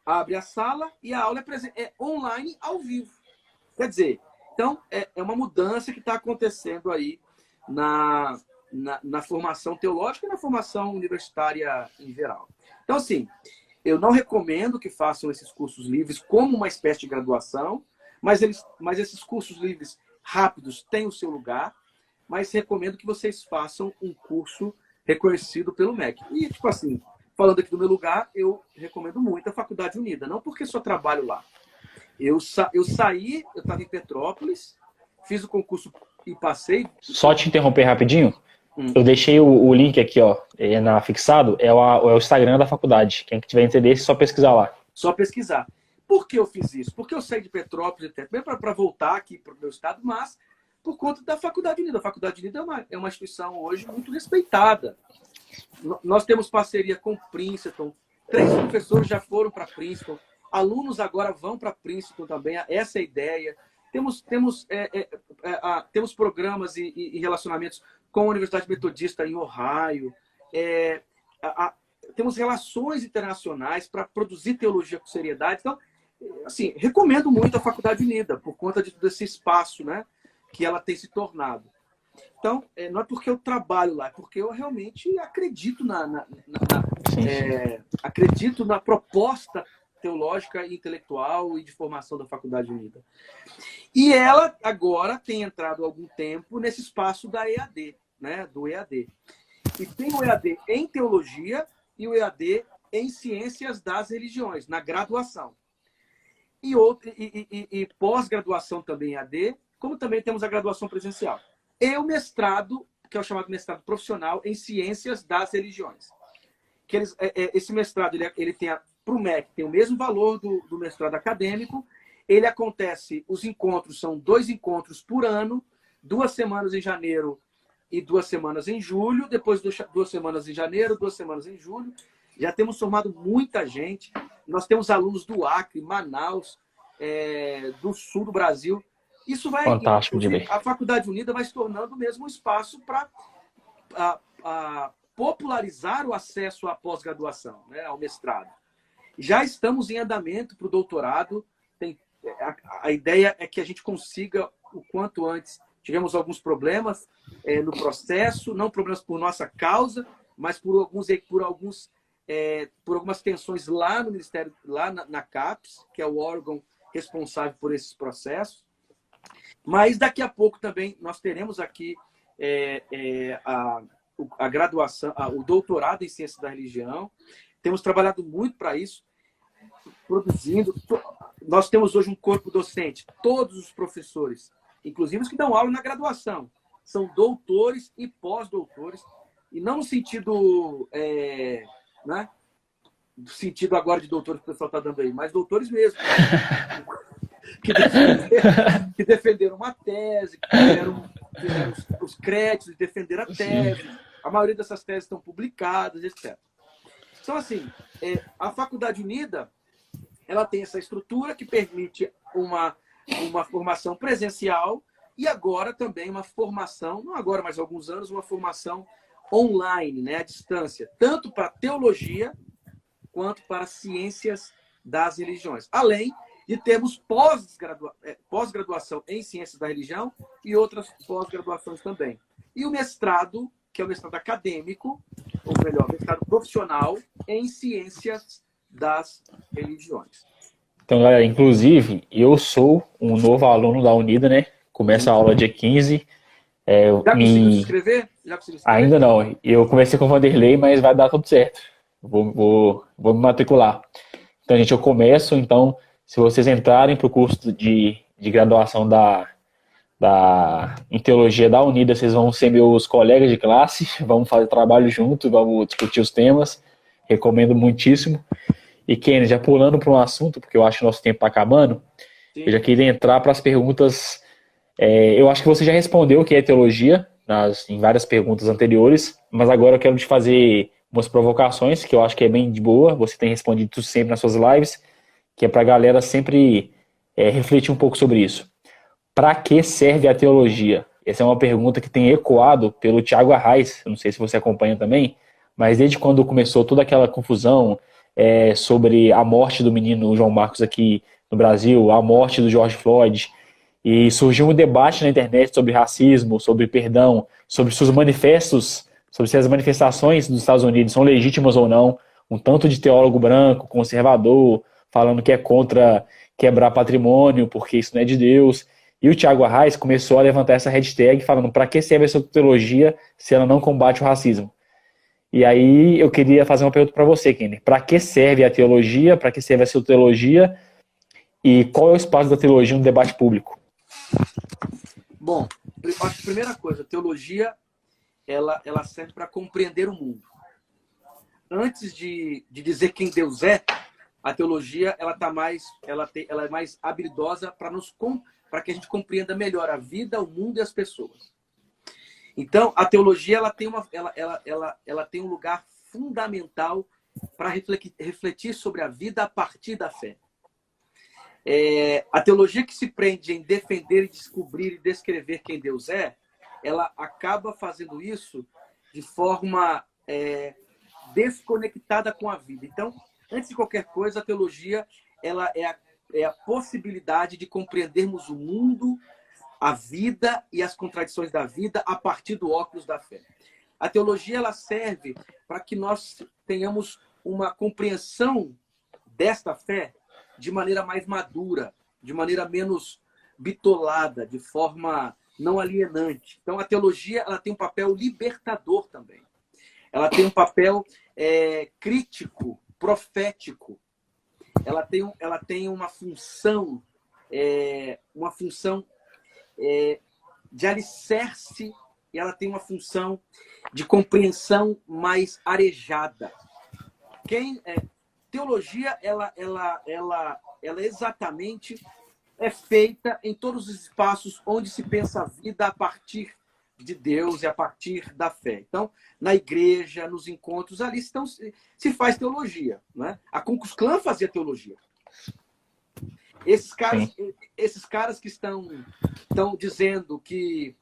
Abre a sala e a aula é online, ao vivo. Quer dizer, então, é uma mudança que está acontecendo aí na formação teológica e na formação universitária em geral. Então, assim, eu não recomendo que façam esses cursos livres como uma espécie de graduação, mas esses cursos livres rápidos têm o seu lugar, mas recomendo que vocês façam um curso reconhecido pelo MEC. E, tipo assim, falando aqui do meu lugar, eu recomendo muito a Faculdade Unida, não porque só trabalho lá. Eu saí, eu estava em Petrópolis, fiz o concurso e passei. Só te interromper rapidinho. Eu deixei o link aqui, ó, fixado, é o Instagram da faculdade. Quem tiver interesse, é só pesquisar lá. Só pesquisar. Por que eu fiz isso? Porque eu saí de Petrópolis, até para voltar aqui para o meu estado, mas por conta da Faculdade Unida. A Faculdade Unida é uma instituição hoje muito respeitada. Nós temos parceria com Princeton, 3 professores já foram para Princeton, alunos agora vão para Princeton também, essa é a ideia. Temos programas e relacionamentos com a Universidade Metodista em Ohio. Temos relações internacionais para produzir teologia com seriedade. Então, assim, recomendo muito a Faculdade Unida, por conta desse espaço, né, que ela tem se tornado. Então, não é porque eu trabalho lá, é porque eu realmente acredito acredito na proposta teológica e intelectual e de formação da Faculdade Unida. E ela agora tem entrado há algum tempo nesse espaço da EAD, né, do EAD. E tem o EAD em teologia e o EAD em ciências das religiões, na graduação. E pós-graduação também EAD, como também temos a graduação presencial. E o mestrado, que é o chamado mestrado profissional em ciências das religiões. Esse mestrado, ele tem, para o MEC, tem o mesmo valor do mestrado acadêmico. Ele acontece, os encontros são 2 encontros por ano, 2 semanas em janeiro e 2 semanas em julho, depois 2 semanas em janeiro, 2 semanas em julho. Já temos formado muita gente. Nós temos alunos do Acre, Manaus, do sul do Brasil. Isso vai, fantástico de ver. A Faculdade Unida vai se tornando mesmo um espaço para popularizar o acesso à pós-graduação, né, ao mestrado. Já estamos em andamento para o doutorado. A ideia é que a gente consiga o quanto antes. Tivemos alguns problemas no processo, não problemas por nossa causa, mas por algumas tensões lá no Ministério, lá na CAPES, que é o órgão responsável por esses processos. Mas daqui a pouco também nós teremos aqui a graduação, o doutorado em Ciências da Religião. Temos trabalhado muito para isso, produzindo. Nós temos hoje um corpo docente, todos os professores, inclusive os que dão aula na graduação, são doutores e pós-doutores, e não no sentido, né, no sentido agora de doutores que o pessoal está dando aí, mas doutores mesmo. Que defenderam uma tese, que fizeram os créditos de defender a tese. Sim. A maioria dessas teses estão publicadas, etc. Então, assim, a Faculdade Unida, ela tem essa estrutura que permite uma formação presencial e agora também uma formação, não agora, mas há alguns anos, uma formação online, né, à distância, tanto para teologia quanto para ciências das religiões. Além de termos pós-graduação em ciências da religião e outras pós-graduações também. E o mestrado, que é o mestrado acadêmico, ou melhor, mestrado profissional em ciências das religiões. Então, galera, inclusive, eu sou um novo aluno da Unida, né? Começa a aula dia 15. Já conseguiu se inscrever? Ainda não. Eu conversei com o Vanderlei, mas vai dar tudo certo. Vou me matricular. Então, gente, eu começo. Então, se vocês entrarem para o curso de graduação em teologia da Unida, vocês vão ser meus colegas de classe, vamos fazer trabalho junto, vamos discutir os temas. Recomendo muitíssimo. E, Kenny, já pulando para um assunto, porque eu acho que o nosso tempo está acabando, eu já queria entrar para as perguntas. Eu acho que você já respondeu o que é teologia em várias perguntas anteriores, mas agora eu quero te fazer umas provocações que eu acho que é bem de boa. Você tem respondido isso sempre nas suas lives, que é para a galera sempre refletir um pouco sobre isso. Para que serve a teologia? Essa é uma pergunta que tem ecoado pelo Tiago Arraes, não sei se você acompanha também, mas desde quando começou toda aquela confusão sobre a morte do menino João Marcos aqui no Brasil, a morte do George Floyd, e surgiu um debate na internet sobre racismo, sobre perdão, sobre se os manifestos, sobre se as manifestações dos Estados Unidos são legítimas ou não. Um tanto de teólogo branco, conservador, falando que é contra quebrar patrimônio, porque isso não é de Deus. E o Tiago Arraes começou a levantar essa hashtag falando para que serve essa teologia se ela não combate o racismo. E aí eu queria fazer uma pergunta para você, Kenny. Para que serve a teologia? Para que serve essa teologia? E qual é o espaço da teologia no debate público? Bom, acho que a primeira coisa, a teologia ela serve para compreender o mundo. Antes de dizer quem Deus é, a teologia ela é mais habilidosa para que a gente compreenda melhor a vida, o mundo e as pessoas. Então, a teologia ela tem um lugar fundamental para refletir sobre a vida a partir da fé. A teologia que se prende em defender, descobrir e descrever quem Deus é, ela acaba fazendo isso de forma desconectada com a vida. Então, antes de qualquer coisa, a teologia ela é a possibilidade de compreendermos o mundo, a vida e as contradições da vida a partir do óculos da fé. A teologia ela serve para que nós tenhamos uma compreensão desta fé de maneira mais madura, de maneira menos bitolada, de forma não alienante. Então, a teologia ela tem um papel libertador também. Ela tem um papel crítico, profético. Ela tem uma função de alicerce, e ela tem uma função de compreensão mais arejada. Teologia, ela exatamente é feita em todos os espaços onde se pensa a vida a partir de Deus e a partir da fé. Então, na igreja, nos encontros, ali se faz teologia. Né? A Ku Klux Klan fazia teologia. Esses caras que estão dizendo que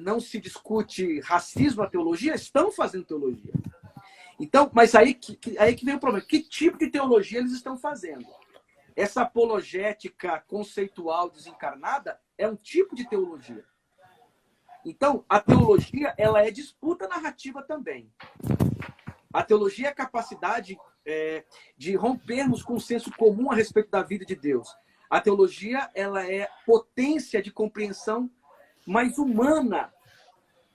não se discute racismo na teologia, estão fazendo teologia. Então, mas aí que vem o problema. Que tipo de teologia eles estão fazendo? Essa apologética conceitual desencarnada é um tipo de teologia. Então, a teologia ela é disputa narrativa também. A teologia é a capacidade de rompermos com o senso comum a respeito da vida de Deus. A teologia ela é potência de compreensão mais humana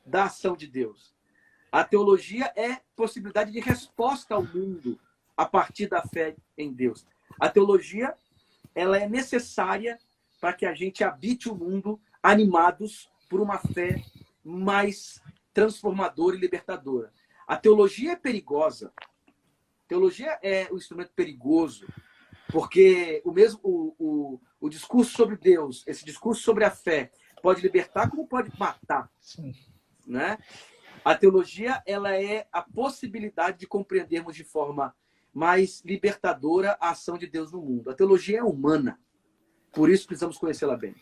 da ação de Deus. A teologia é possibilidade de resposta ao mundo a partir da fé em Deus. A teologia ela é necessária para que a gente habite o mundo animados por uma fé mais transformadora e libertadora. A teologia é perigosa. A teologia é um instrumento perigoso, porque o discurso sobre Deus, esse discurso sobre a fé, pode libertar como pode matar. Sim. Né? A teologia ela é a possibilidade de compreendermos de forma mais libertadora a ação de Deus no mundo. A teologia é humana, por isso precisamos conhecê-la bem.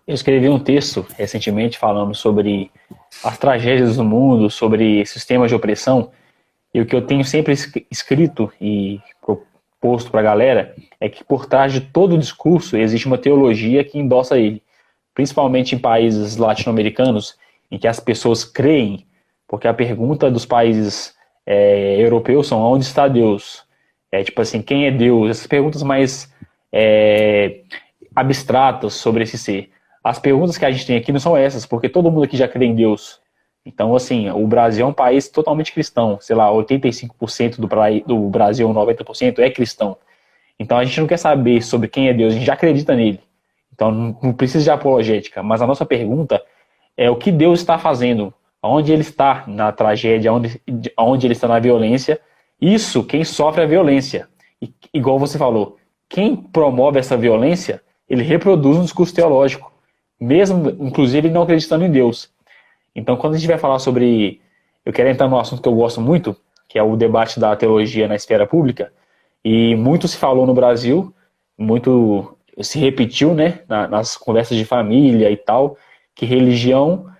Eu escrevi um texto recentemente falando sobre as tragédias do mundo, sobre sistemas de opressão, e o que eu tenho sempre escrito e proposto para a galera é que por trás de todo o discurso existe uma teologia que endossa ele, principalmente em países latino-americanos, em que as pessoas creem, porque a pergunta dos países europeus são: onde está Deus? Tipo assim, quem é Deus? Essas perguntas mais abstratas sobre esse ser. as perguntas que a gente tem aqui não são essas, porque todo mundo aqui já crê em Deus. Então, assim, o Brasil é um país totalmente cristão. Sei lá, 85% do Brasil, 90% é cristão. Então, a gente não quer saber sobre quem é Deus, a gente já acredita nele. Então, não precisa de apologética. Mas a nossa pergunta é o que Deus está fazendo, onde ele está na tragédia, onde ele está na violência. Isso, quem sofre a violência. E, igual você falou, quem promove essa violência, ele reproduz um discurso teológico, mesmo, inclusive, não acreditando em Deus. Então, quando a gente vai falar sobre... Eu quero entrar num assunto que eu gosto muito, que é o debate da teologia na esfera pública, e muito se falou no Brasil, muito se repetiu, né, nas conversas de família e tal, que religião,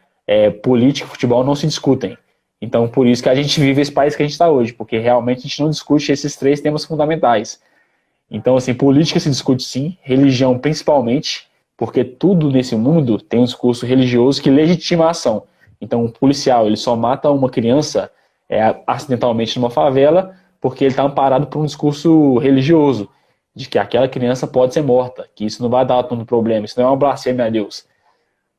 política e futebol não se discutem. Então, por isso que a gente vive esse país que a gente está hoje, porque realmente a gente não discute esses três temas fundamentais. Então, assim, política se discute sim, religião principalmente, porque tudo nesse mundo tem um discurso religioso que legitima a ação. Então, o policial, ele só mata uma criança acidentalmente numa favela porque ele está amparado por um discurso religioso, de que aquela criança pode ser morta, que isso não vai dar tanto problema, isso não é uma blasfêmia a Deus.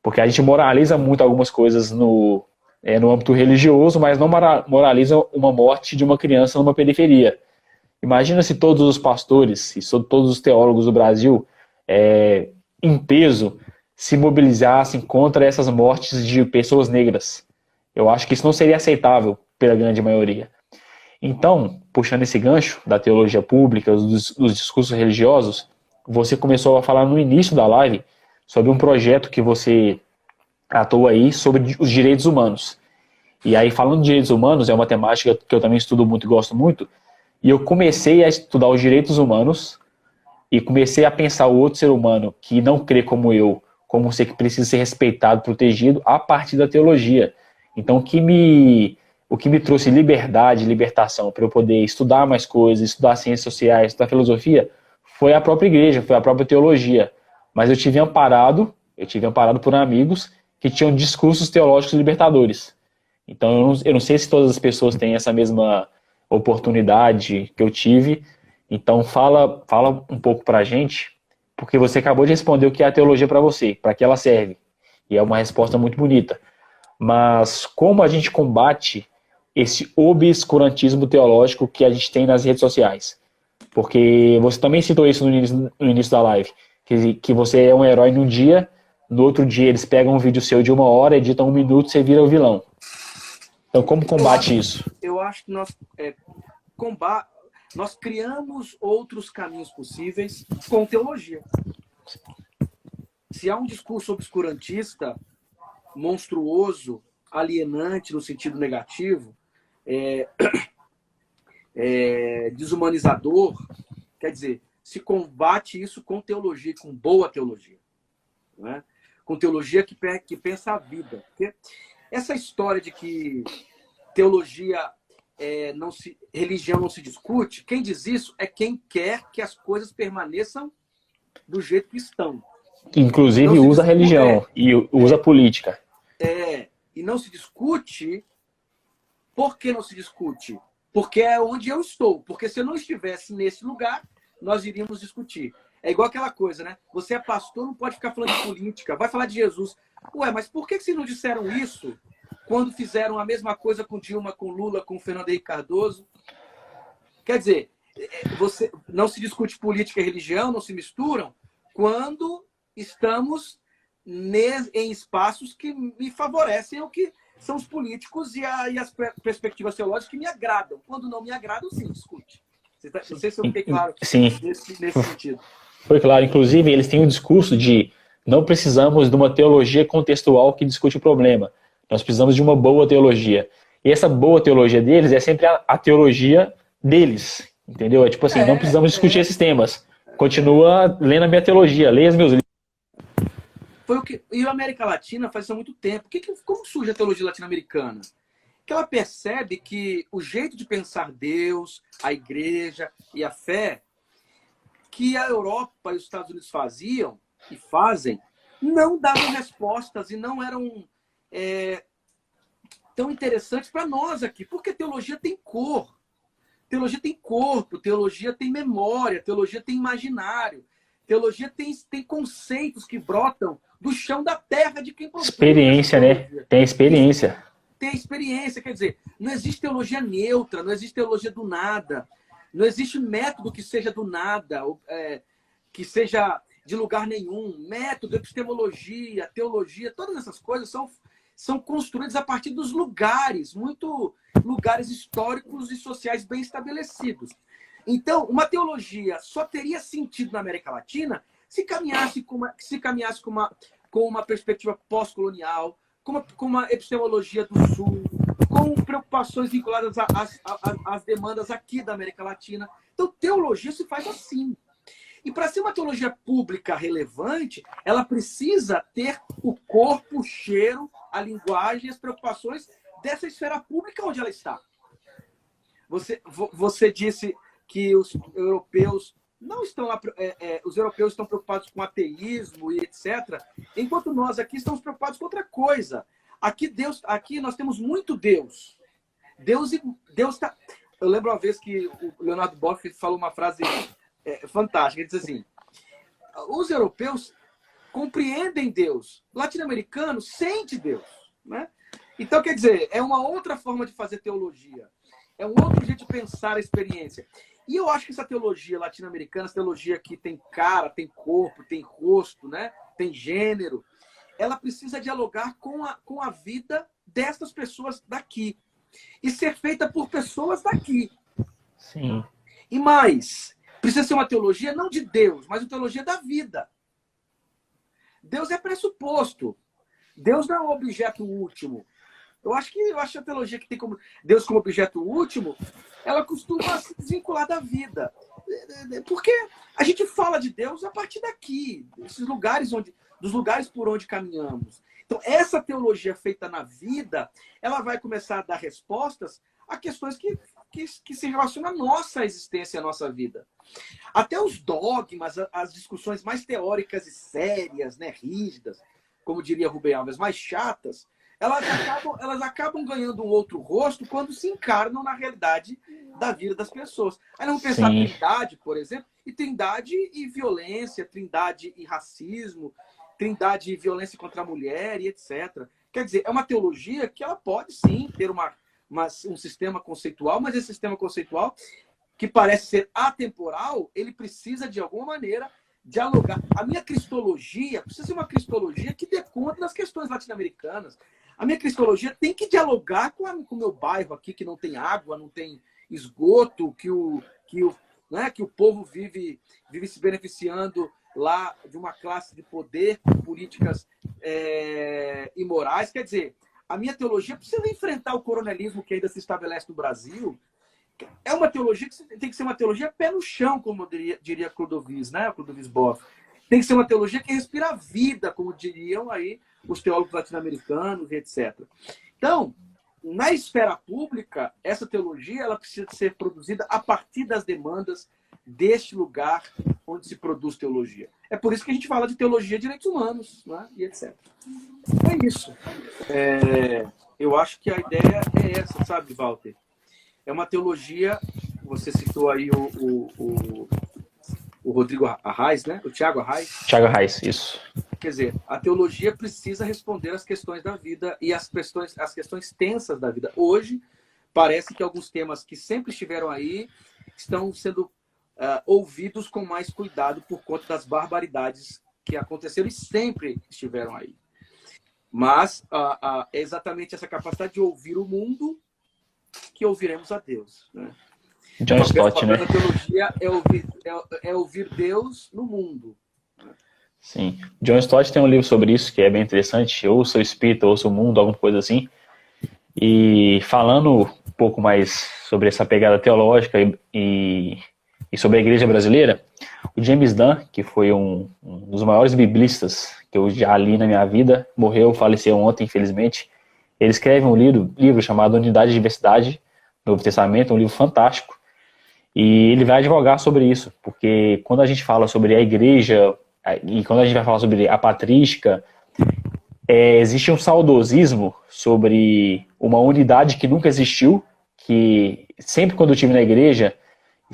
Porque a gente moraliza muito algumas coisas no âmbito religioso, mas não moraliza uma morte de uma criança numa periferia. Imagina se todos os pastores e todos os teólogos do Brasil, em peso, se mobilizassem contra essas mortes de pessoas negras. Eu acho que isso não seria aceitável pela grande maioria. Então, puxando esse gancho da teologia pública, dos discursos religiosos, você começou a falar no início da live sobre um projeto que você atua aí sobre os direitos humanos. E aí, falando de direitos humanos, é uma temática que eu também estudo muito e gosto muito, e eu comecei a estudar os direitos humanos e comecei a pensar o outro ser humano que não crê como eu, como um ser que precisa ser respeitado, protegido, a partir da teologia. Então, o que me trouxe liberdade, libertação, para eu poder estudar mais coisas, estudar ciências sociais, estudar filosofia, foi a própria igreja, foi a própria teologia. Mas eu tive amparado por amigos que tinham discursos teológicos libertadores. Então, eu não sei se todas as pessoas têm essa mesma oportunidade que eu tive. Então, fala um pouco para a gente, porque você acabou de responder o que é a teologia para você, para que ela serve. E é uma resposta muito bonita. Mas como a gente combate esse obscurantismo teológico que a gente tem nas redes sociais? Porque você também citou isso no início da live, que você é um herói num dia, no outro dia eles pegam um vídeo seu de 1 hora, editam 1 minuto, você vira o vilão. Então, como combate isso? Eu acho que nós criamos outros caminhos possíveis com teologia. Se há um discurso obscurantista, monstruoso, alienante no sentido negativo, desumanizador, quer dizer, se combate isso com teologia, com boa teologia, não é? Com teologia que pensa a vida. Porque essa história de que teologia religião não se discute, quem diz isso é quem quer que as coisas permaneçam do jeito que estão. Inclusive usa a religião e usa a política. E não se discute. Por que não se discute? Porque é onde eu estou. Porque se eu não estivesse nesse lugar, nós iríamos discutir. É igual aquela coisa, né? Você é pastor, não pode ficar falando de política. Vai falar de Jesus. Ué, mas por que vocês não disseram isso quando fizeram a mesma coisa com Dilma, com Lula, com Fernando Henrique Cardoso? Quer dizer, não se discute política e religião, não se misturam, quando estamos em espaços que me favorecem, o que são os políticos e as perspectivas teológicas que me agradam. Quando não me agradam, sim, discute. Não sei se eu fiquei claro nesse sentido. Foi claro. Inclusive, eles têm um discurso de não precisamos de uma teologia contextual que discute o problema. Nós precisamos de uma boa teologia. E essa boa teologia deles é sempre a teologia deles. Entendeu? É tipo assim, não precisamos discutir esses temas. Continua lendo a minha teologia, leia os meus livros. E a América Latina faz isso há muito tempo. Como surge a teologia latino-americana? Que ela percebe que o jeito de pensar Deus, a igreja e a fé que a Europa e os Estados Unidos faziam e fazem, não davam respostas e não eram tão interessantes para nós aqui. Porque teologia tem cor. Teologia tem corpo, teologia tem memória, teologia tem imaginário. Teologia tem conceitos que brotam do chão da terra de quem produz. Experiência, né? Tem experiência. Tem experiência, quer dizer, não existe teologia neutra, não existe teologia do nada, não existe método que seja do nada, que seja de lugar nenhum. Método, epistemologia, teologia, todas essas coisas são construídas a partir dos lugares, lugares históricos e sociais bem estabelecidos. Então, uma teologia só teria sentido na América Latina se caminhasse com uma perspectiva pós-colonial, com uma epistemologia do Sul, com preocupações vinculadas às demandas aqui da América Latina. Então, teologia se faz assim. E para ser uma teologia pública relevante, ela precisa ter o corpo, o cheiro, a linguagem, as preocupações dessa esfera pública onde ela está. Você disse que os europeus não estão lá, os europeus estão preocupados com ateísmo e etc., enquanto nós aqui estamos preocupados com outra coisa. Aqui nós temos muito Deus. Deus está. Eu lembro uma vez que o Leonardo Boff falou uma frase fantástica. Ele diz assim: os europeus compreendem Deus, o latino-americano sente Deus, né? Então, quer dizer, é uma outra forma de fazer teologia. É um outro jeito de pensar a experiência. E eu acho que essa teologia latino-americana, essa teologia que tem cara, tem corpo, tem rosto, né? Tem gênero, ela precisa dialogar com a vida destas pessoas daqui. E ser feita por pessoas daqui. Sim. E mais, precisa ser uma teologia não de Deus, mas uma teologia da vida. Deus é pressuposto. Deus não é um objeto último. Eu acho a teologia que tem como Deus como objeto último, ela costuma se desvincular da vida. Porque a gente fala de Deus a partir daqui, dos lugares por onde caminhamos. Então, essa teologia feita na vida, ela vai começar a dar respostas a questões que se relacionam à nossa existência, à nossa vida. Até os dogmas, as discussões mais teóricas e sérias, né, rígidas, como diria Rubem Alves, mais chatas, elas acabam ganhando um outro rosto quando se encarnam na realidade da vida das pessoas. Aí vamos pensar em trindade, por exemplo, e trindade e violência, trindade e racismo, trindade e violência contra a mulher e etc. Quer dizer, é uma teologia que ela pode sim ter um sistema conceitual, mas esse sistema conceitual, que parece ser atemporal, ele precisa de alguma maneira dialogar. A minha cristologia precisa ser uma cristologia que dê conta das questões latino-americanas. A minha cristologia tem que dialogar com o meu bairro aqui, que não tem água, não tem esgoto, que o povo vive se beneficiando lá de uma classe de poder, políticas imorais. Quer dizer, a minha teologia precisa enfrentar o coronelismo que ainda se estabelece no Brasil. É uma teologia que tem que ser uma teologia pé no chão, como diria Clodovis, né? Clodovis Boff. Tem que ser uma teologia que respira a vida, como diriam aí os teólogos latino-americanos, etc. Então, na esfera pública, essa teologia ela precisa ser produzida a partir das demandas deste lugar onde se produz teologia. É por isso que a gente fala de teologia de direitos humanos, né? E etc. É isso. Eu acho que a ideia é essa, sabe, Walter? É uma teologia, você citou aí o Rodrigo Arraes, né? O Tiago Arraes. Tiago Arraes, isso. Quer dizer, a teologia precisa responder às questões da vida e às questões tensas da vida. Hoje, parece que alguns temas que sempre estiveram aí estão sendo ouvidos com mais cuidado por conta das barbaridades que aconteceram e sempre estiveram aí. Mas é exatamente essa capacidade de ouvir o mundo que ouviremos a Deus, né? John Stott, né? A teologia é ouvir Deus no mundo. Sim. John Stott tem um livro sobre isso que é bem interessante, Ouça o Espírito, Ouça o Mundo, alguma coisa assim. E falando um pouco mais sobre essa pegada teológica e sobre a igreja brasileira, o James Dunn, que foi um dos maiores biblistas que eu já li na minha vida, faleceu ontem, infelizmente. Ele escreve um livro chamado Unidade e Diversidade, Novo Testamento, um livro fantástico. E ele vai advogar sobre isso, porque quando a gente fala sobre a igreja, e quando a gente vai falar sobre a patrística, existe um saudosismo sobre uma unidade que nunca existiu, que sempre quando eu estive na igreja,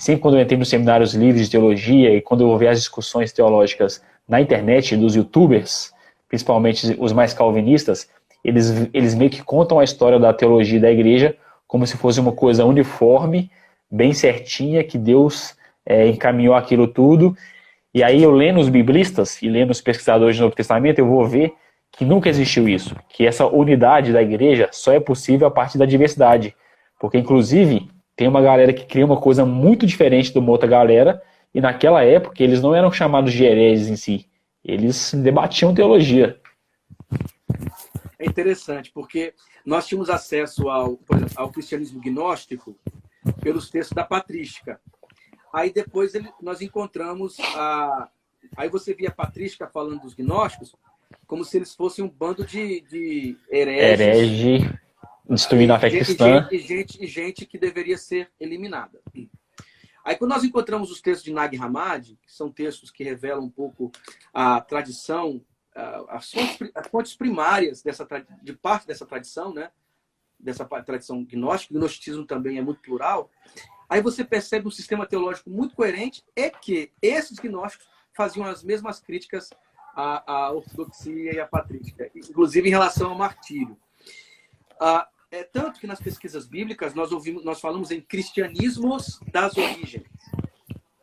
E sempre quando eu entrei nos seminários livres de teologia e quando eu ouvi as discussões teológicas na internet dos YouTubers, principalmente os mais calvinistas, eles meio que contam a história da teologia da igreja como se fosse uma coisa uniforme, bem certinha, que Deus encaminhou aquilo tudo. E aí eu lendo os biblistas e lendo os pesquisadores do Novo Testamento, eu vou ver que nunca existiu isso, que essa unidade da igreja só é possível a partir da diversidade. Porque, inclusive, tem uma galera que cria uma coisa muito diferente de uma outra galera, e naquela época eles não eram chamados de hereges em si, eles debatiam teologia. É interessante, porque nós tínhamos acesso por exemplo, ao cristianismo gnóstico pelos textos da patrística. Aí depois nós encontramos Aí você via a patrística falando dos gnósticos como se eles fossem um bando de hereges. Herege, destruindo a fé cristã. E gente que deveria ser eliminada. Aí quando nós encontramos os textos de Nag Hammadi, que são textos que revelam um pouco a tradição, as fontes primárias de parte dessa tradição, né? Dessa tradição gnóstica, o gnosticismo também é muito plural, aí você percebe um sistema teológico muito coerente e que esses gnósticos faziam as mesmas críticas à ortodoxia e à patrística, inclusive em relação ao martírio. É tanto que nas pesquisas bíblicas nós falamos em cristianismos das origens.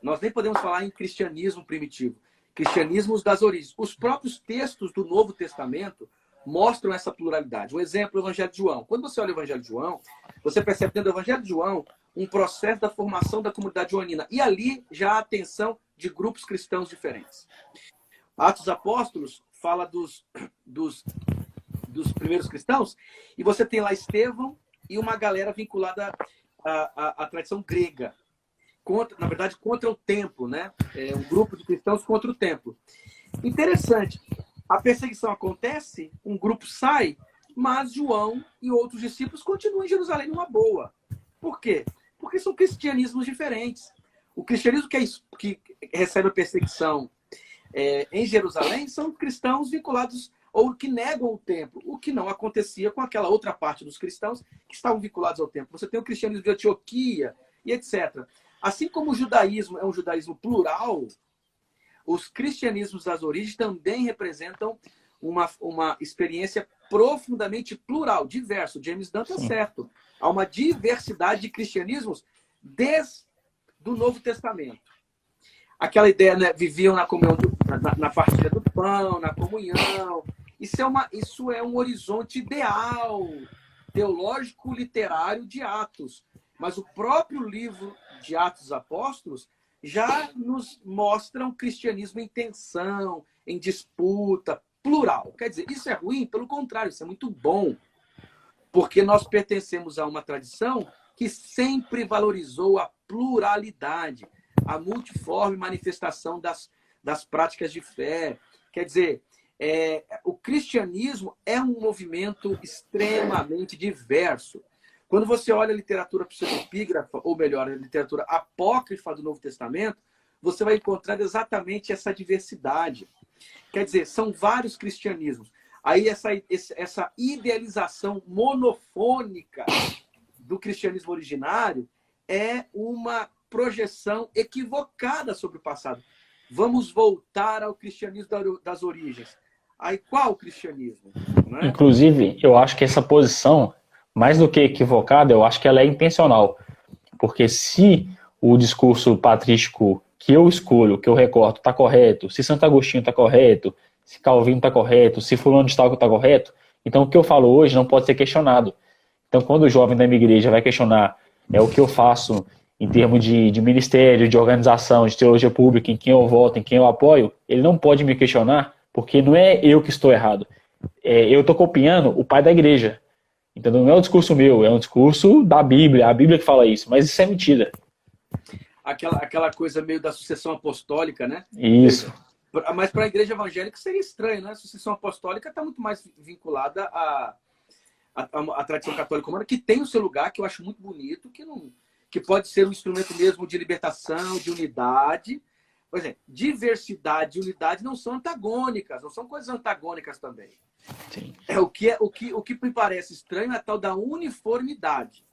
Nós nem podemos falar em cristianismo primitivo. Cristianismos das origens. Os próprios textos do Novo Testamento mostram essa pluralidade. Um exemplo, o Evangelho de João. Quando você olha o Evangelho de João, você percebe dentro do Evangelho de João um processo da formação da comunidade joanina. E ali já há atenção de grupos cristãos diferentes. Atos dos Apóstolos fala dos primeiros cristãos, e você tem lá Estevão e uma galera vinculada à tradição grega. Na verdade, contra o templo, né? É um grupo de cristãos contra o templo. Interessante. A perseguição acontece, um grupo sai, mas João e outros discípulos continuam em Jerusalém numa boa. Por quê? Porque são cristianismos diferentes. O cristianismo que recebe a perseguição em Jerusalém são cristãos vinculados ou que negam o templo, o que não acontecia com aquela outra parte dos cristãos que estavam vinculados ao templo. Você tem o cristianismo de Antioquia e etc. Assim como o judaísmo é um judaísmo plural, os cristianismos das origens também representam uma experiência profundamente plural, diverso. James Dunn está certo. Há uma diversidade de cristianismos desde o Novo Testamento. Aquela ideia, né, viviam na comunhão, na partilha do pão, na comunhão. Isso é um horizonte ideal, teológico, literário de Atos. Mas o próprio livro de Atos dos Apóstolos já nos mostra um cristianismo em tensão, em disputa, plural. Quer dizer, isso é ruim? Pelo contrário, isso é muito bom. Porque nós pertencemos a uma tradição que sempre valorizou a pluralidade, a multiforme manifestação das práticas de fé. Quer dizer, o cristianismo é um movimento extremamente diverso. Quando você olha a literatura pseudepígrafa, ou melhor, a literatura apócrifa do Novo Testamento, você vai encontrar exatamente essa diversidade. Quer dizer, são vários cristianismos. Aí essa idealização monofônica do cristianismo originário é uma projeção equivocada sobre o passado. Vamos voltar ao cristianismo das origens. Aí qual cristianismo? Não é? Inclusive, eu acho que essa posição, mais do que equivocada, eu acho que ela é intencional. Porque se o discurso patrístico que eu escolho, que eu recorto, está correto, se Santo Agostinho está correto, se Calvino está correto, se fulano de tal está correto, então o que eu falo hoje não pode ser questionado. Então, quando o jovem da minha igreja vai questionar o que eu faço em termos de ministério, de organização, de teologia pública, em quem eu voto, em quem eu apoio, ele não pode me questionar, porque não é eu que estou errado. Eu estou copiando o pai da igreja. Então, não é um discurso meu, é um discurso da Bíblia, a Bíblia que fala isso, mas isso é mentira. Aquela coisa meio da sucessão apostólica, né? Isso. Mas para a igreja evangélica seria estranho, né? A sucessão apostólica está muito mais vinculada à tradição católica romana, que tem o seu lugar, que eu acho muito bonito, que pode ser um instrumento mesmo de libertação, de unidade. Por exemplo, diversidade e unidade não são antagônicas, não são coisas antagônicas também. Sim. O que me parece estranho é a tal da uniformidade.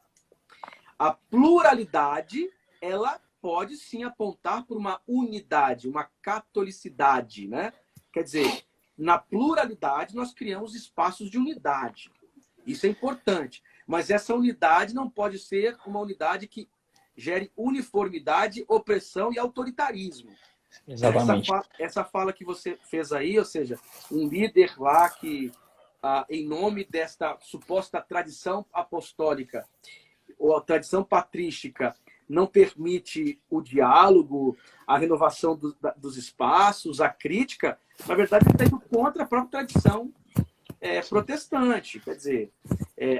A pluralidade, ela pode sim apontar por uma unidade, uma catolicidade, né? Quer dizer, na pluralidade nós criamos espaços de unidade. Isso é importante. Mas essa unidade não pode ser uma unidade que gere uniformidade, opressão e autoritarismo. Exatamente. Essa fala que você fez aí, ou seja, um líder lá que, em nome desta suposta tradição apostólica ou a tradição patrística, não permite o diálogo, a renovação dos espaços, a crítica, na verdade, ele está indo contra a própria tradição protestante. Quer dizer,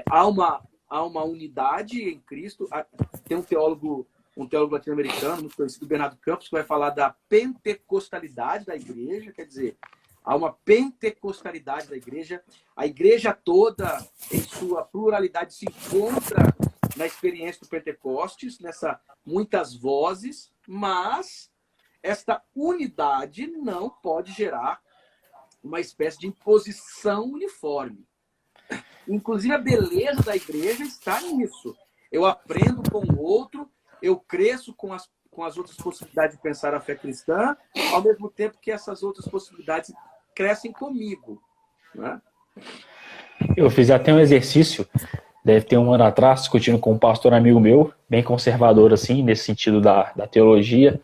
há uma unidade em Cristo. Tem um teólogo latino-americano, muito conhecido, Bernardo Campos, que vai falar da pentecostalidade da igreja. Quer dizer, há uma pentecostalidade da igreja. A igreja toda, em sua pluralidade, se encontra na experiência do Pentecostes, nessa muitas vozes, mas esta unidade não pode gerar uma espécie de imposição uniforme. Inclusive, a beleza da igreja está nisso. Eu aprendo com o outro, eu cresço com as outras possibilidades de pensar a fé cristã, ao mesmo tempo que essas outras possibilidades crescem comigo. Né? Eu fiz até um exercício, deve ter um ano atrás, discutindo com um pastor amigo meu, bem conservador assim, nesse sentido da teologia,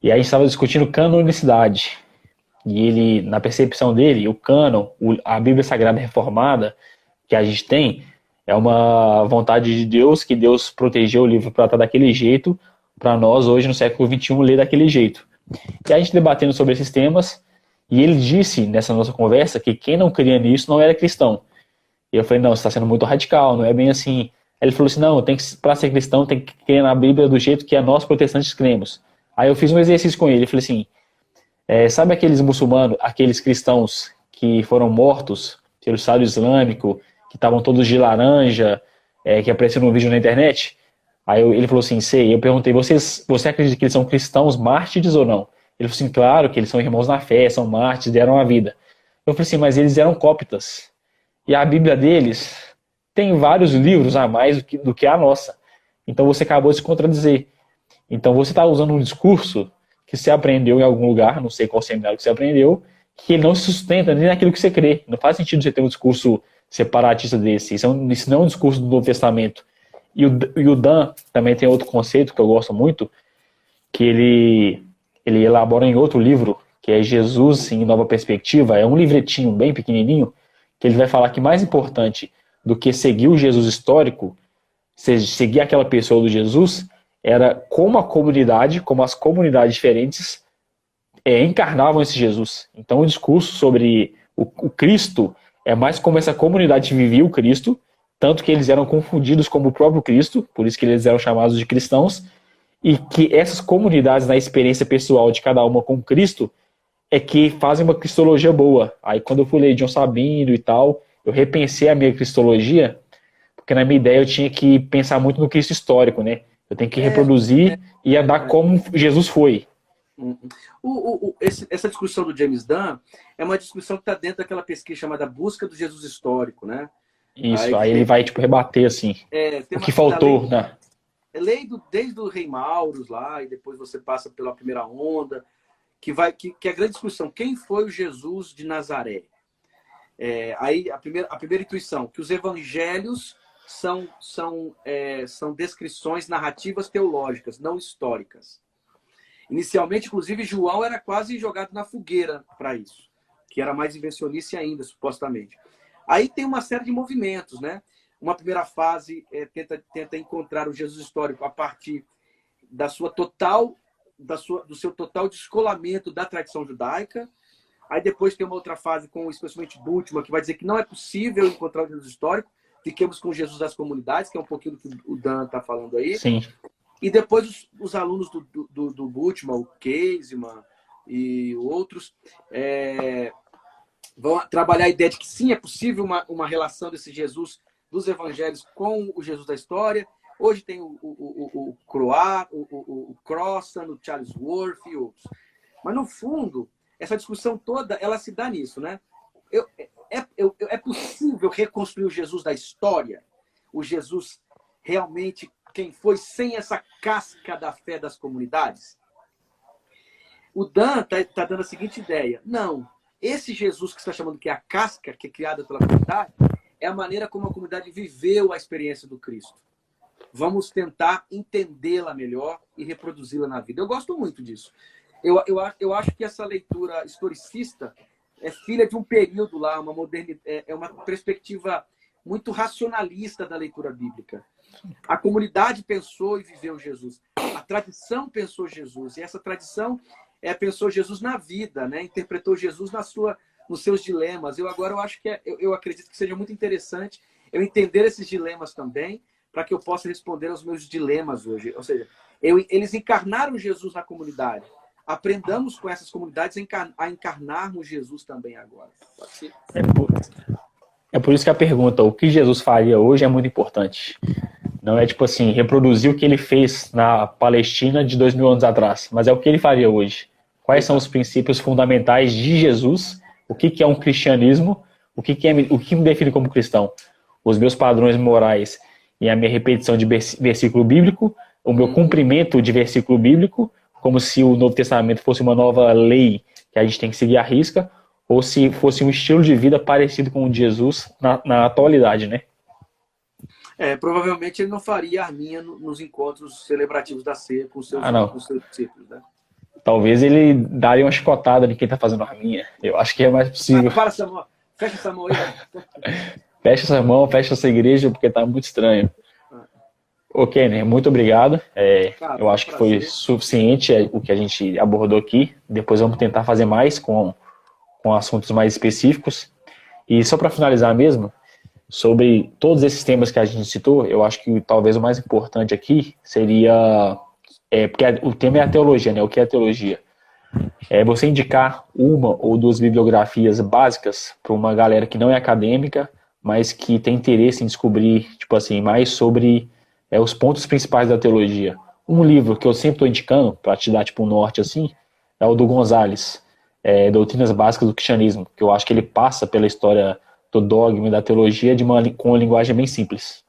e aí a gente estava discutindo canonicidade. E ele, na percepção dele, o cânon, a Bíblia Sagrada Reformada que a gente tem, é uma vontade de Deus, que Deus protegeu o livro para estar daquele jeito, para nós hoje no século XXI ler daquele jeito. E a gente debatendo sobre esses temas, e ele disse nessa nossa conversa que quem não cria nisso não era cristão. E eu falei, não, você está sendo muito radical, não é bem assim. Aí ele falou assim, não, para ser cristão tem que crer na Bíblia do jeito que nós protestantes cremos. Aí eu fiz um exercício com ele, eu falei assim, sabe aqueles muçulmanos, aqueles cristãos que foram mortos pelo Estado Islâmico, que estavam todos de laranja, que apareceram no vídeo na internet? Aí ele falou assim, sei. Eu perguntei, você acredita que eles são cristãos mártires ou não? Ele falou assim, claro que eles são irmãos na fé, são mártires, deram a vida. Eu falei assim, mas eles eram cóptas. E a Bíblia deles tem vários livros a mais do que a nossa. Então você acabou de se contradizer. Então você está usando um discurso que você aprendeu em algum lugar, não sei qual seminário que você aprendeu, que ele não se sustenta nem naquilo que você crê. Não faz sentido você ter um discurso separatista desse. Isso não é um discurso do Novo Testamento. E o Dan também tem outro conceito que eu gosto muito, que ele elabora em outro livro, que é Jesus em Nova Perspectiva. É um livretinho bem pequenininho, que ele vai falar que mais importante do que seguir o Jesus histórico, seguir aquela pessoa do Jesus, era como as comunidades diferentes encarnavam esse Jesus. Então o discurso sobre o Cristo é mais como essa comunidade vivia o Cristo, tanto que eles eram confundidos como o próprio Cristo, por isso que eles eram chamados de cristãos, e que essas comunidades, na experiência pessoal de cada uma com Cristo, é que fazem uma cristologia boa. Aí quando eu fui ler John Sabino e tal, eu repensei a minha cristologia, porque na minha ideia eu tinha que pensar muito no Cristo histórico, né? Eu tenho que reproduzir e andar como Jesus foi. Essa discussão do James Dunn é uma discussão que está dentro daquela pesquisa chamada Busca do Jesus Histórico, né? Isso, aí ele vai tipo rebater assim, o que faltou, né? Desde o Rei Maurus lá, e depois você passa pela primeira onda, que é a grande discussão. Quem foi o Jesus de Nazaré? Aí a primeira intuição, que os evangelhos são descrições narrativas teológicas, não históricas. Inicialmente, inclusive, João era quase jogado na fogueira para isso, que era mais invencionice ainda, supostamente. Aí tem uma série de movimentos, né? Uma primeira fase tenta encontrar o Jesus histórico a partir do seu total descolamento da tradição judaica. Aí depois tem uma outra fase, com especialmente Bultmann, que vai dizer que não é possível encontrar o Jesus histórico. Fiquemos com o Jesus das comunidades, que é um pouquinho do que o Dan está falando aí. Sim. E depois os alunos do Bultmann, o Caseman e outros, vão trabalhar a ideia de que sim, é possível uma relação desse Jesus dos evangelhos com o Jesus da história. Hoje tem o Crossan, o Charles Worth e outros. Mas, no fundo, essa discussão toda, ela se dá nisso, né? É possível reconstruir o Jesus da história? O Jesus realmente quem foi sem essa casca da fé das comunidades? O Dan tá dando a seguinte ideia. Não, esse Jesus que você está chamando que é a casca, que é criada pela comunidade, é a maneira como a comunidade viveu a experiência do Cristo. Vamos tentar entendê-la melhor e reproduzi-la na vida. Eu gosto muito disso. Eu acho que essa leitura historicista é filha de um período lá, uma modernidade, é uma perspectiva muito racionalista da leitura bíblica. A comunidade pensou e viveu Jesus. A tradição pensou Jesus. E essa tradição pensou Jesus na vida, né? Interpretou Jesus nos seus dilemas. Eu acho que eu acredito que seja muito interessante eu entender esses dilemas também, para que eu possa responder aos meus dilemas hoje. Ou seja, eles encarnaram Jesus na comunidade. Aprendamos com essas comunidades a encarnarmos Jesus também agora. Pode ser? É por isso que a pergunta, o que Jesus faria hoje, é muito importante. Não é tipo assim, reproduzir o que ele fez na Palestina de 2000 anos atrás, mas é o que ele faria hoje. Quais são os princípios fundamentais de Jesus? O que é um cristianismo? O que me define como cristão? Os meus padrões morais e a minha repetição de versículo bíblico, o meu cumprimento de versículo bíblico, como se o Novo Testamento fosse uma nova lei que a gente tem que seguir à risca, ou se fosse um estilo de vida parecido com o de Jesus na atualidade, né? Provavelmente ele não faria arminha nos encontros celebrativos da ceia com seus discípulos, né? Talvez ele daria uma chicotada de quem está fazendo arminha. Eu acho que é mais possível. Para essa mão. Fecha essa mão aí. Fecha essa mão, fecha essa igreja, porque tá muito estranho. Ok, né? Muito obrigado. Eu acho que foi suficiente o que a gente abordou aqui. Depois vamos tentar fazer mais com assuntos mais específicos. E só para finalizar mesmo, sobre todos esses temas que a gente citou, eu acho que talvez o mais importante aqui seria... porque o tema é a teologia, né? O que é a teologia? É você indicar uma ou duas bibliografias básicas para uma galera que não é acadêmica, mas que tem interesse em descobrir, tipo assim, mais sobre os pontos principais da teologia. Um livro que eu sempre estou indicando, para te dar tipo um norte assim, é o do Gonzalez, Doutrinas Básicas do Cristianismo, que eu acho que ele passa pela história do dogma e da teologia com uma linguagem bem simples.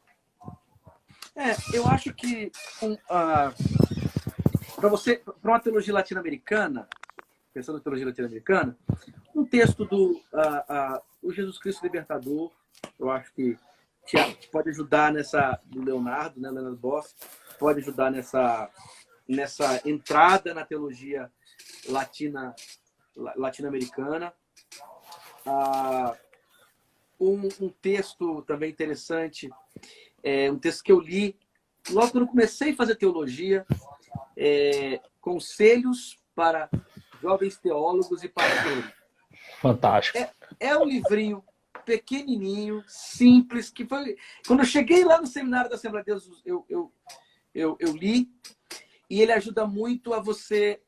Eu acho que para uma teologia latino-americana, pensando em teologia latino-americana, um texto do o Jesus Cristo Libertador, eu acho que pode ajudar do Leonardo, né, Leonardo Boff, pode ajudar nessa entrada na teologia latino-americana. Um texto também interessante, um texto que eu li logo quando eu comecei a fazer teologia, Conselhos para Jovens Teólogos e Pastores. Fantástico. É um livrinho pequenininho, simples, que foi... Quando eu cheguei lá no seminário da Assembleia de Deus, eu li, e ele ajuda muito a você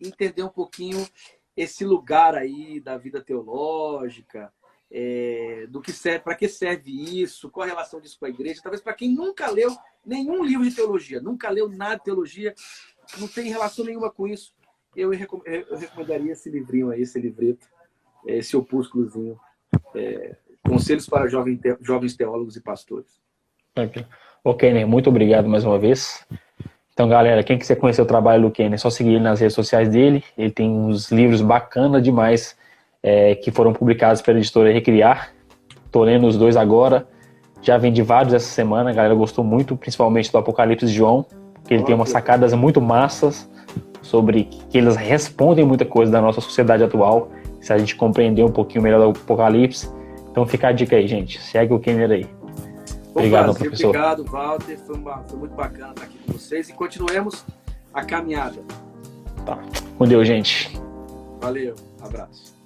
entender um pouquinho esse lugar aí da vida teológica, do que serve, para que serve isso, qual a relação disso com a igreja. Talvez para quem nunca leu nenhum livro de teologia, nunca leu nada de teologia, não tem relação nenhuma com isso, eu recomendaria esse livrinho aí, esse livreto, esse opúsculozinho, Conselhos para Jovens Teólogos e Pastores. Ok, Kenner, muito obrigado mais uma vez. Então, galera, quem quiser conhecer o trabalho do Kenner, é só seguir ele nas redes sociais dele. Ele tem uns livros bacanas demais que foram publicados pela editora Recriar. Estou lendo os 2 agora. Já vendi vários essa semana. A galera gostou muito, principalmente do Apocalipse de João, que ele tem umas sacadas muito massas sobre que eles respondem muita coisa da nossa sociedade atual, se a gente compreender um pouquinho melhor do Apocalipse. Então fica a dica aí, gente. Segue o Kenner aí. Obrigado, professor. Obrigado, Walter. Foi muito bacana estar aqui com vocês e continuemos a caminhada. Tá. Com Deus, gente. Valeu. Abraço.